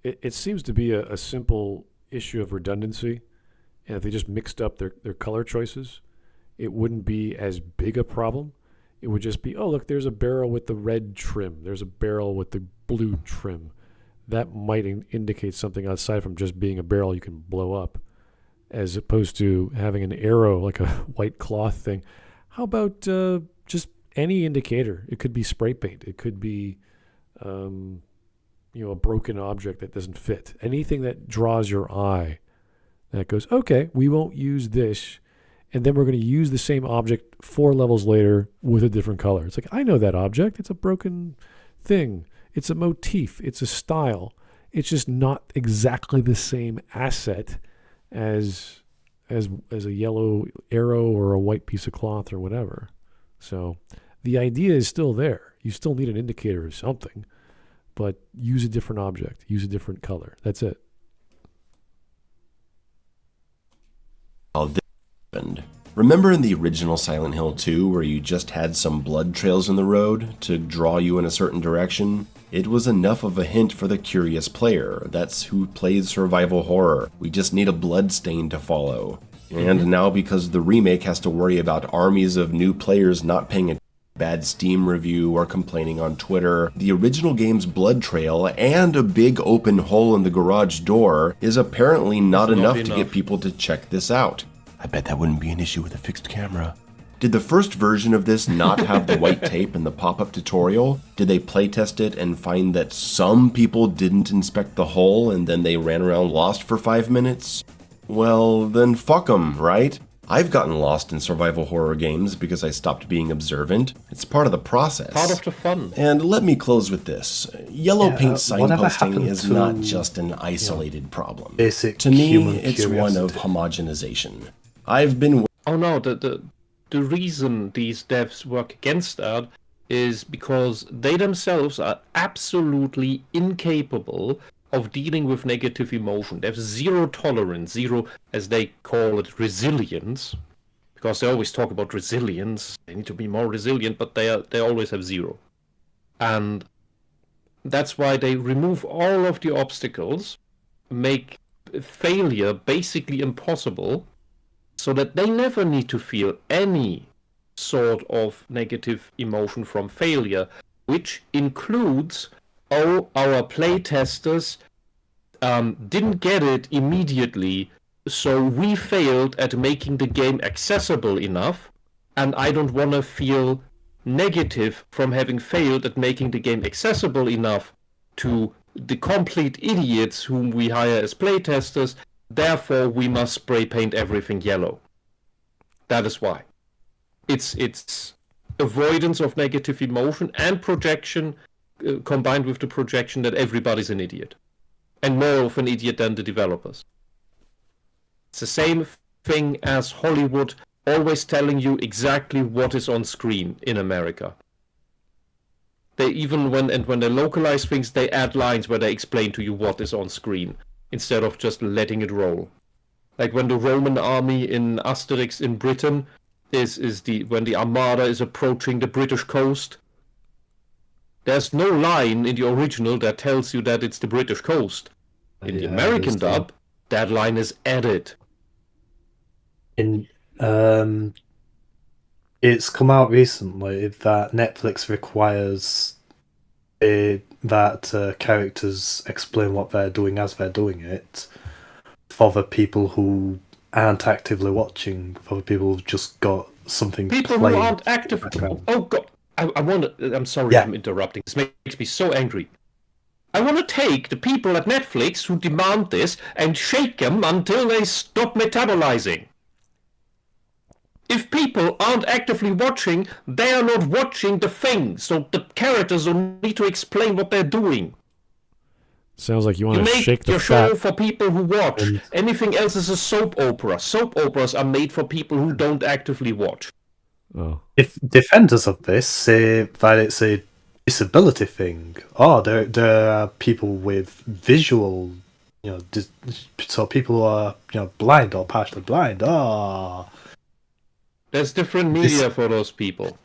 Yeah. It seems to be a simple issue of redundancy. And if they just mixed up their color choices, it wouldn't be as big a problem. It would just be, oh, look, there's a barrel with the red trim. There's a barrel with the blue trim. that might indicate something aside from just being a barrel you can blow up, as opposed to having an arrow like a white cloth thing. How about just any indicator? It could be spray paint. It could be, a broken object that doesn't fit. Anything that draws your eye, that goes, okay, we won't use this, and then we're going to use the same object 4 levels later with a different color. It's like, I know that object. It's a broken thing. It's a motif. It's a style. It's just not exactly the same asset as a yellow arrow or a white piece of cloth or whatever. So the idea is still there. You still need an indicator of something, but use a different object, use a different color. That's it. Remember in the original Silent Hill 2 where you just had some blood trails in the road to draw you in a certain direction? It was enough of a hint for the curious player. That's who plays survival horror. We just need a blood stain to follow. And now because the remake has to worry about armies of new players not paying a bad Steam review or complaining on Twitter, the original game's blood trail and a big open hole in the garage door is apparently not enough to get people to check this out. I bet that wouldn't be an issue with a fixed camera. Did the first version of this not have the white tape in the pop-up tutorial? Did they playtest it and find that some people didn't inspect the hole and then they ran around lost for 5 minutes? Well, then fuck 'em, right? I've gotten lost in survival horror games because I stopped being observant. It's part of the process. Part of the fun. And let me close with this. Yellow paint whatever signposting happened is to, not just an isolated problem. basic To me, human it's one of curiosity? homogenization. I've been Oh no, the reason these devs work against that is because they themselves are absolutely incapable of dealing with negative emotion. They have zero tolerance, zero, as they call it, resilience. Because they always talk about resilience. They need to be more resilient, but they always have zero. And that's why they remove all of the obstacles, make failure basically impossible, so that they never need to feel any sort of negative emotion from failure, which includes, oh, our playtesters didn't get it immediately, so we failed at making the game accessible enough, and I don't want to feel negative from having failed at making the game accessible enough to the complete idiots whom we hire as playtesters. Therefore, we must spray paint everything yellow. That is why. It's avoidance of negative emotion and projection combined with the projection that everybody's an idiot. And more of an idiot than the developers. It's the same thing as Hollywood always telling you exactly what is on screen in America. They even when they localize things, they add lines where they explain to you what is on screen instead of just letting it roll. Like when the Roman army in Asterix in Britain when the Armada is approaching the British coast. There's no line in the original that tells you that it's the British coast. In the American dub, that line is added. It's come out recently that Netflix requires that characters explain what they're doing as they're doing it for the people who aren't actively watching, for the people who've just got something People playing who aren't active. Oh God, I want to. I'm sorry, I'm interrupting. This makes me so angry. I want to take the people at Netflix who demand this and shake them until they stop metabolizing. If people aren't actively watching, they are not watching the thing, so the characters don't need to explain what they're doing. Sounds like you want You to make shake the your fat. show for people who watch. Anything else is a soap opera. Soap operas are made for people who don't actively watch. Oh. If defenders of this say that it's a disability thing, there are people with visual, so people who are blind or partially blind. There's different media for those people.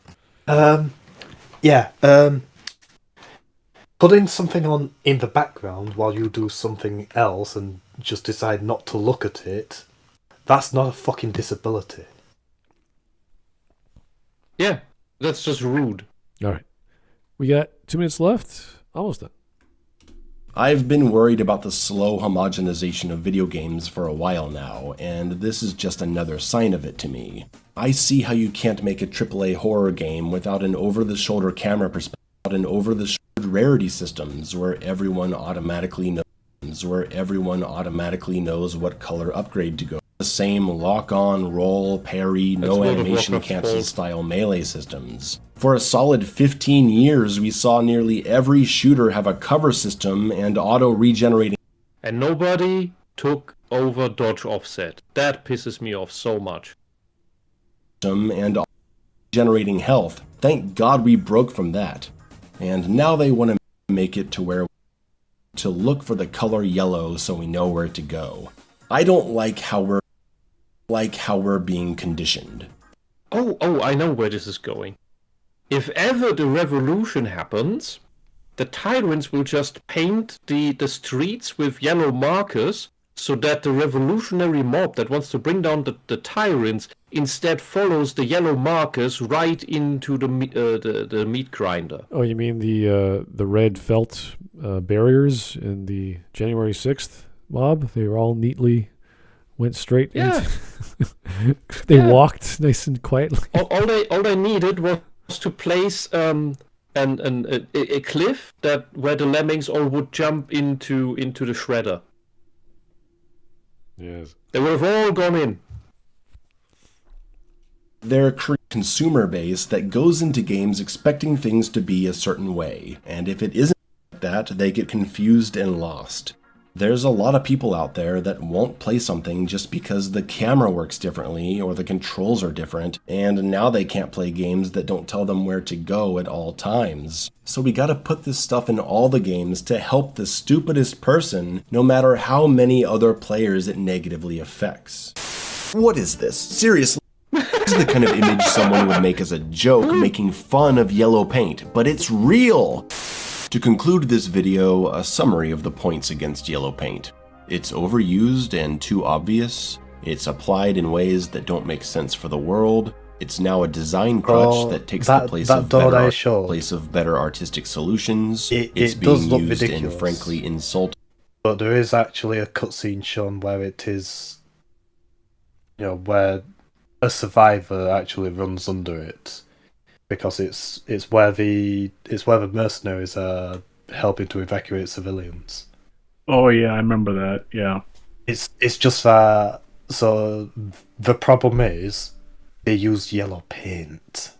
Putting something on in the background while you do something else and just decide not to look at it, that's not a fucking disability. Yeah, that's just rude. All right. We got 2 minutes left. Almost done. I've been worried about the slow homogenization of video games for a while now, and this is just another sign of it to me. I see how you can't make a AAA horror game without an over-the-shoulder camera perspective, without an over-the-shoulder rarity systems where everyone automatically knows what color upgrade to go. The same lock-on, roll, parry, no animation cancel style melee systems. For a solid 15 years, we saw nearly every shooter have a cover system and auto-regenerating. And nobody took over dodge offset. That pisses me off so much. And generating health. Thank God we broke from that. And now they want to make it to where to look for the color yellow so we know where to go. I don't like how we're being conditioned. Oh, I know where this is going. If ever the revolution happens, the tyrants will just paint the streets with yellow markers so that the revolutionary mob that wants to bring down the tyrants instead follows the yellow markers right into the meat grinder. Oh, you mean the red felt barriers in the January 6th mob? They were all neatly went straight into... They walked nice and quietly. All they needed was to place a cliff where the lemmings all would jump into the shredder. Yes. They would have all gone in. They're a consumer base that goes into games expecting things to be a certain way, and if it isn't like that, they get confused and lost. There's a lot of people out there that won't play something just because the camera works differently or the controls are different, and now they can't play games that don't tell them where to go at all times. So we gotta put this stuff in all the games to help the stupidest person, no matter how many other players it negatively affects. What is this? Seriously? This is the kind of image someone would make as a joke, making fun of yellow paint, but it's real! To conclude this video, a summary of the points against yellow paint. It's overused and too obvious. It's applied in ways that don't make sense for the world. It's now a design crutch that takes the place of better artistic solutions. It's being used ridiculous. and frankly insulting. But there is actually a cutscene shown where it is, where a survivor actually runs under it. Because it's where the mercenaries are helping to evacuate civilians. Oh yeah, I remember that. Yeah, it's just that. So the problem is they use yellow paint,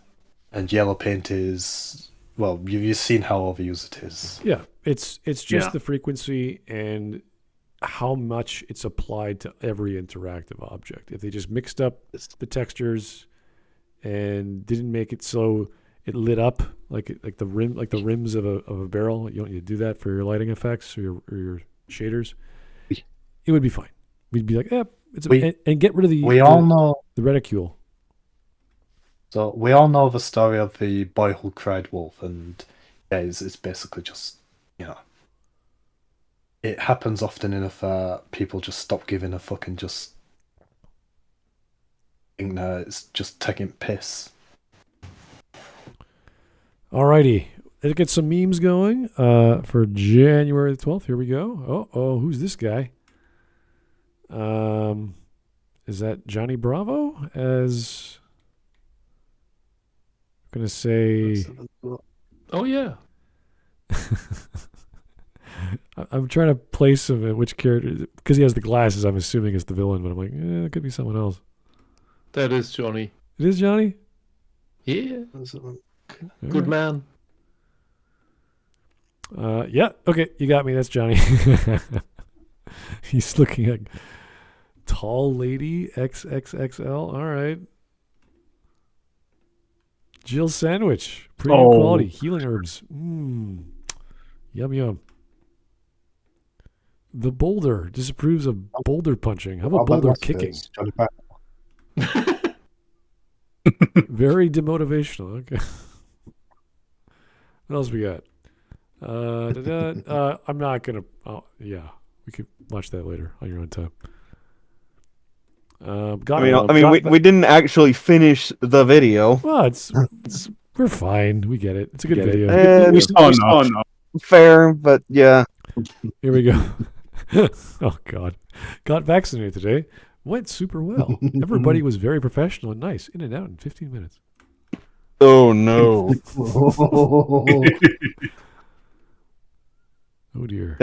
and yellow paint is you've seen how overused it is. Yeah, it's just the frequency and how much it's applied to every interactive object. If they just mixed up the textures and didn't make it so it lit up like the rims of a barrel. You don't need to do that for your lighting effects or your shaders. It would be fine. We'd be like, and get rid of the reticule. So we all know the story of the boy who cried wolf, and it's basically just it happens often enough that people just stop giving a fuck and just think that it's just taking piss. Alrighty, let's get some memes going for January the 12th. Here we go. Oh, who's this guy? Is that Johnny Bravo? As I'm going to say... Oh, yeah. I'm trying to place him in which character... Because he has the glasses, I'm assuming it's the villain, but I'm like, it could be someone else. That is Johnny. It is Johnny? Yeah. Good man. Yeah, okay, you got me. That's Johnny. He's looking at tall lady XXXL. All right. Jill sandwich, premium quality, healing herbs. Yum yum. The boulder disapproves of boulder punching. How about boulder kicking? Very demotivational. Okay. What else we got? I'm not gonna. Oh, yeah, we could watch that later on your own time. We didn't actually finish the video. Well, we're fine. We get it. It's a good video. Fair, but yeah. Here we go. Oh, God. Got vaccinated today. Went super well. Everybody was very professional and nice. In and out in 15 minutes. Oh no. Oh, dear.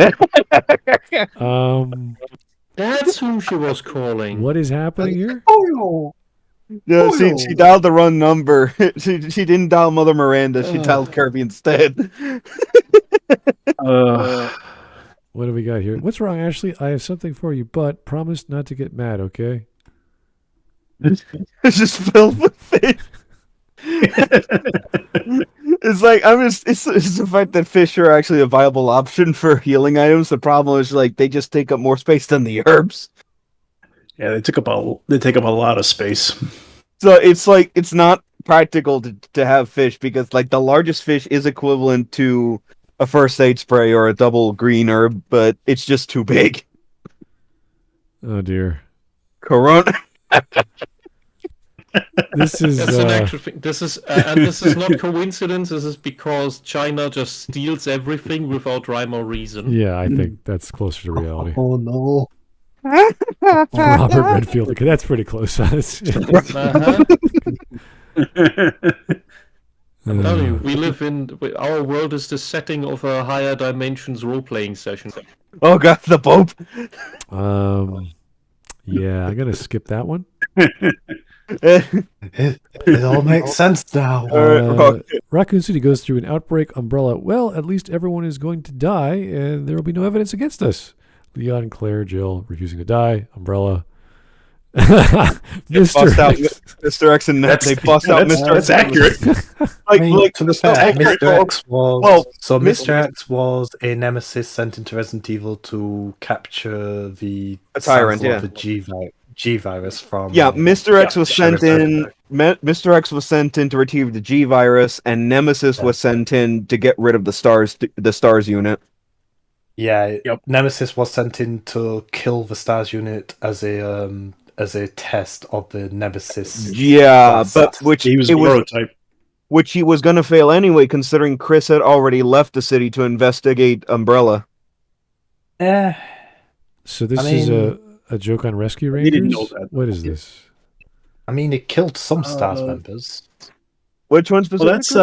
That's who she was calling. What is happening here? Yeah, she dialed the wrong number. She didn't dial Mother Miranda. She dialed Kirby instead. What do we got here? What's wrong, Ashley? I have something for you, but promise not to get mad, okay? It's just filled with fish. It's like it's the fact that fish are actually a viable option for healing items. The problem is like they just take up more space than the herbs. Yeah, they take up a lot of space. So it's like it's not practical to have fish because like the largest fish is equivalent to a first aid spray or a double green herb, but it's just too big. Oh, dear. Corona. This is That's an actual thing. This is and this is not coincidence. This is because China just steals everything without rhyme or reason. yeah, I think that's closer to reality. Oh no. Robert Redfield. Okay, that's pretty close. Uh-huh. I'm telling you, we live in our world is the setting of a higher dimensions role-playing session. Oh god, the Pope. Yeah, I'm gonna skip that one. It all makes sense now. Raccoon City goes through an outbreak. Umbrella. Well, at least everyone is going to die, and there will be no evidence against us. Leon, Claire, Jill refusing to die. Umbrella. Mr. Out X. Mr. X and they bust out Mr. X. That's accurate. To be fair, Mr. X was Mr. X was a nemesis sent into Resident Evil to capture the tyrant, sample of the G virus from. Yeah, Mr. X was sent in. Mr. X was sent in to retrieve the G virus, and Nemesis was sent in to get rid of the stars unit. Yeah, Nemesis was sent in to kill the stars unit as a test of the Nemesis. Yeah, but He was a prototype. which he was going to fail anyway, considering Chris had already left the city to investigate Umbrella. So this is a joke on Rescue Rangers? didn't know that. What is this? I mean, it killed some stars members. Which one specifically? Well, that's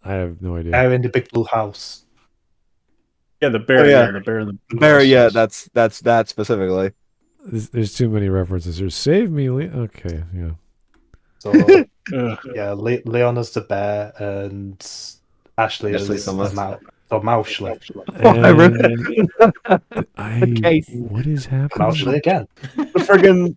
I have no idea. They're in the big blue house. yeah, the bear. Oh, yeah. The bear. Barry, yeah, that's that specifically. There's too many references here. Save me, okay, yeah. So yeah, Leon is the bear and Ashley is the Mauschle. What is happening? Mauschle again. The friggin'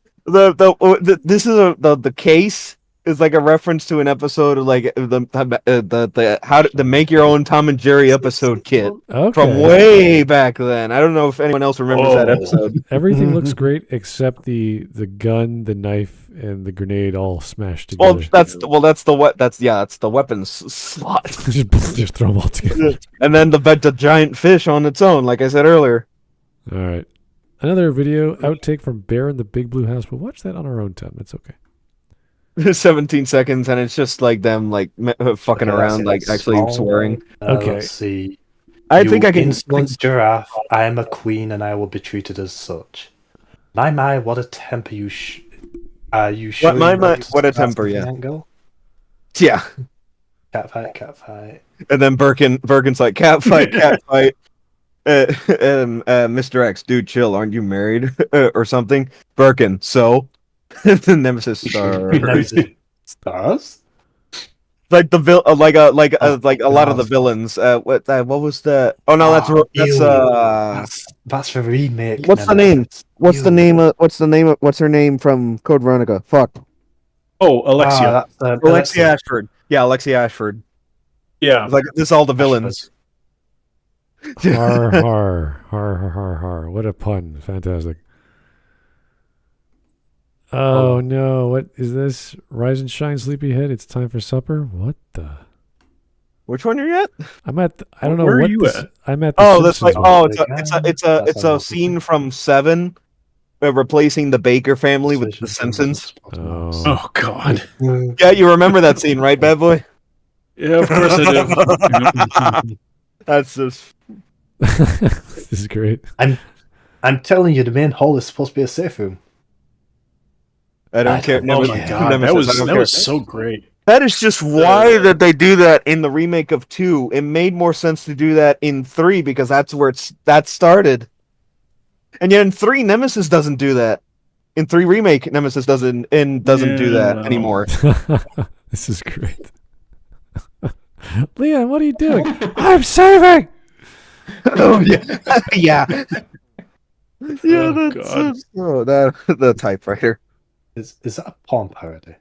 the case is like a reference to an episode of like the how to make your own Tom and Jerry episode kit from way back then. I don't know if anyone else remembers that episode. Everything looks great except the gun, the knife, and the grenade all smashed together. That's the weapons slot. just throw them all together. And then the giant fish on its own, like I said earlier. All right, another video outtake from Bear in the Big Blue House. We'll watch that on our own time. It's okay. 17 seconds, and it's just like them like fucking around, like actually swearing. Okay. Let's see. I think I can. Insolent giraffe. I am a queen, and I will be treated as such. My, what a temper you are you showing? What a temper, yeah. Angle? Yeah. Cat fight. And then Birkin's like, cat fight. Mr. X, dude, chill. Aren't you married or something? Birkin, so. The Nemesis stars. Like the like a lot of the villains. What was the? Oh no, that's the remake. What's the name? What's her name from Code Veronica? Fuck. Oh, Alexia. Alexia Ashford. Yeah, Alexia Ashford. Yeah. Like this, all the villains. Har. What a pun! Fantastic. Oh no! What is this? Rise and shine, sleepyhead. It's time for supper. What the? Which one are you at? I'm at. I don't know. Where what are you at? I'm at. The That's like. It's a scene from Seven, replacing the Baker family with the Simpsons. Oh God. Yeah, you remember that scene, right, bad boy? Yeah, of course I do. That's just. This is great. I'm telling you, the main hall is supposed to be a safe room. I don't care. Oh my god, that was so great. That is just why that they do that in the remake of 2. It made more sense to do that in 3 because that's where that started. And yet in 3, Nemesis doesn't do that. In 3 remake, Nemesis doesn't do that anymore. This is great. Leon, what are you doing? I'm saving. Oh yeah, yeah, yeah. Oh, That's the typewriter. Is that a porn parody?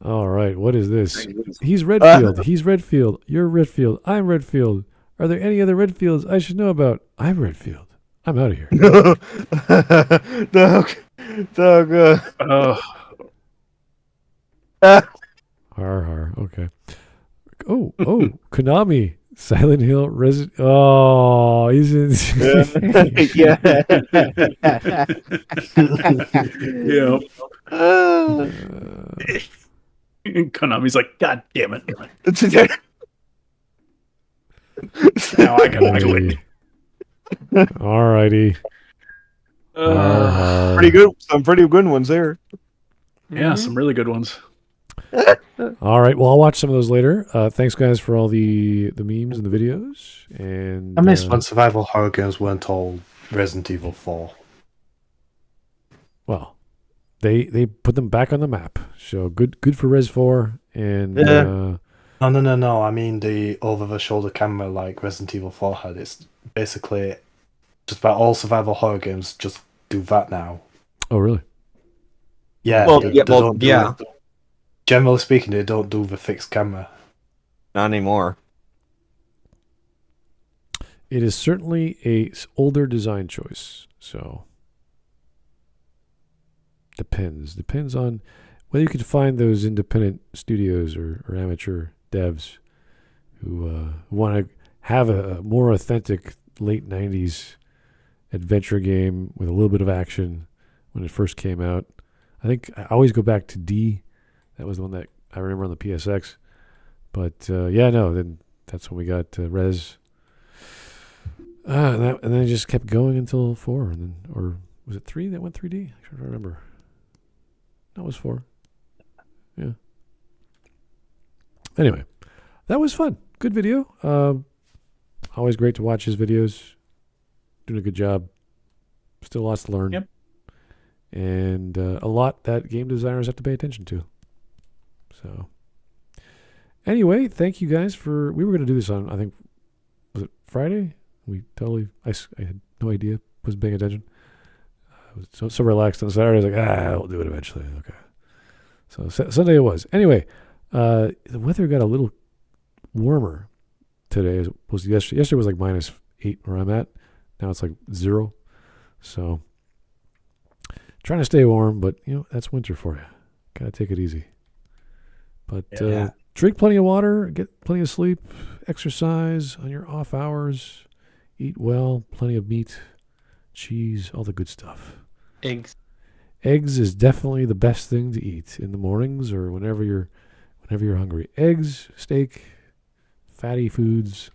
All right, what is this? He's Redfield. He's Redfield. You're Redfield. I'm Redfield. Are there any other Redfields I should know about? I'm Redfield. I'm out of here. Doug. Har har. Okay. Oh, Konami, Silent Hill, Resident. Oh, he's in. Yeah. Yeah. Konami's like, God damn it! Now I can win. All righty. Pretty good. Some pretty good ones there. Yeah, some really good ones. All right. Well, I'll watch some of those later. Thanks, guys, for all the memes and the videos. And I miss when survival horror games weren't all Resident Evil 4. Well, they put them back on the map. So good for Res 4. And No. I mean the over-the-shoulder camera like Resident Evil 4 had. It's basically just about all survival horror games just do that now. Oh, really? Yeah. Well, they yeah. don't do it. Generally speaking, they don't do the fixed camera. Not anymore. It is certainly a older design choice. So depends on whether you can find those independent studios or amateur devs who want to have a more authentic late 90s adventure game with a little bit of action when it first came out. I think I always go back to D. That was the one that I remember on the PSX. But then that's when we got Res. And then it just kept going until 4, and then or was it 3 that went 3D? I can't remember. That was 4. Yeah. Anyway, that was fun. Good video. Always great to watch his videos. Doing a good job. Still lots to learn. Yep. And a lot that game designers have to pay attention to. So, anyway, thank you guys for. We were going to do this on, I think, was it Friday? I had no idea. Wasn't paying attention. I was so relaxed on Saturday. I was like, we'll do it eventually. Okay. So Sunday it was. Anyway, the weather got a little warmer today as opposed to yesterday. Yesterday was like -8 where I'm at. Now it's like 0. So trying to stay warm, but that's winter for you. Gotta take it easy. But drink plenty of water, get plenty of sleep, exercise on your off hours, eat well, plenty of meat, cheese, all the good stuff. Eggs is definitely the best thing to eat in the mornings or whenever you're hungry. Eggs, steak, fatty foods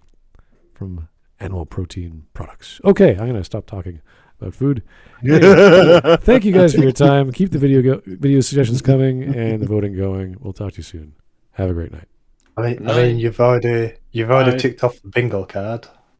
from animal protein products. Okay, I'm going to stop talking about food. Anyway, thank you guys for your time. Keep the video suggestions coming and the voting going. We'll talk to you soon. Have a great night. I mean, you've already ticked off the bingo card.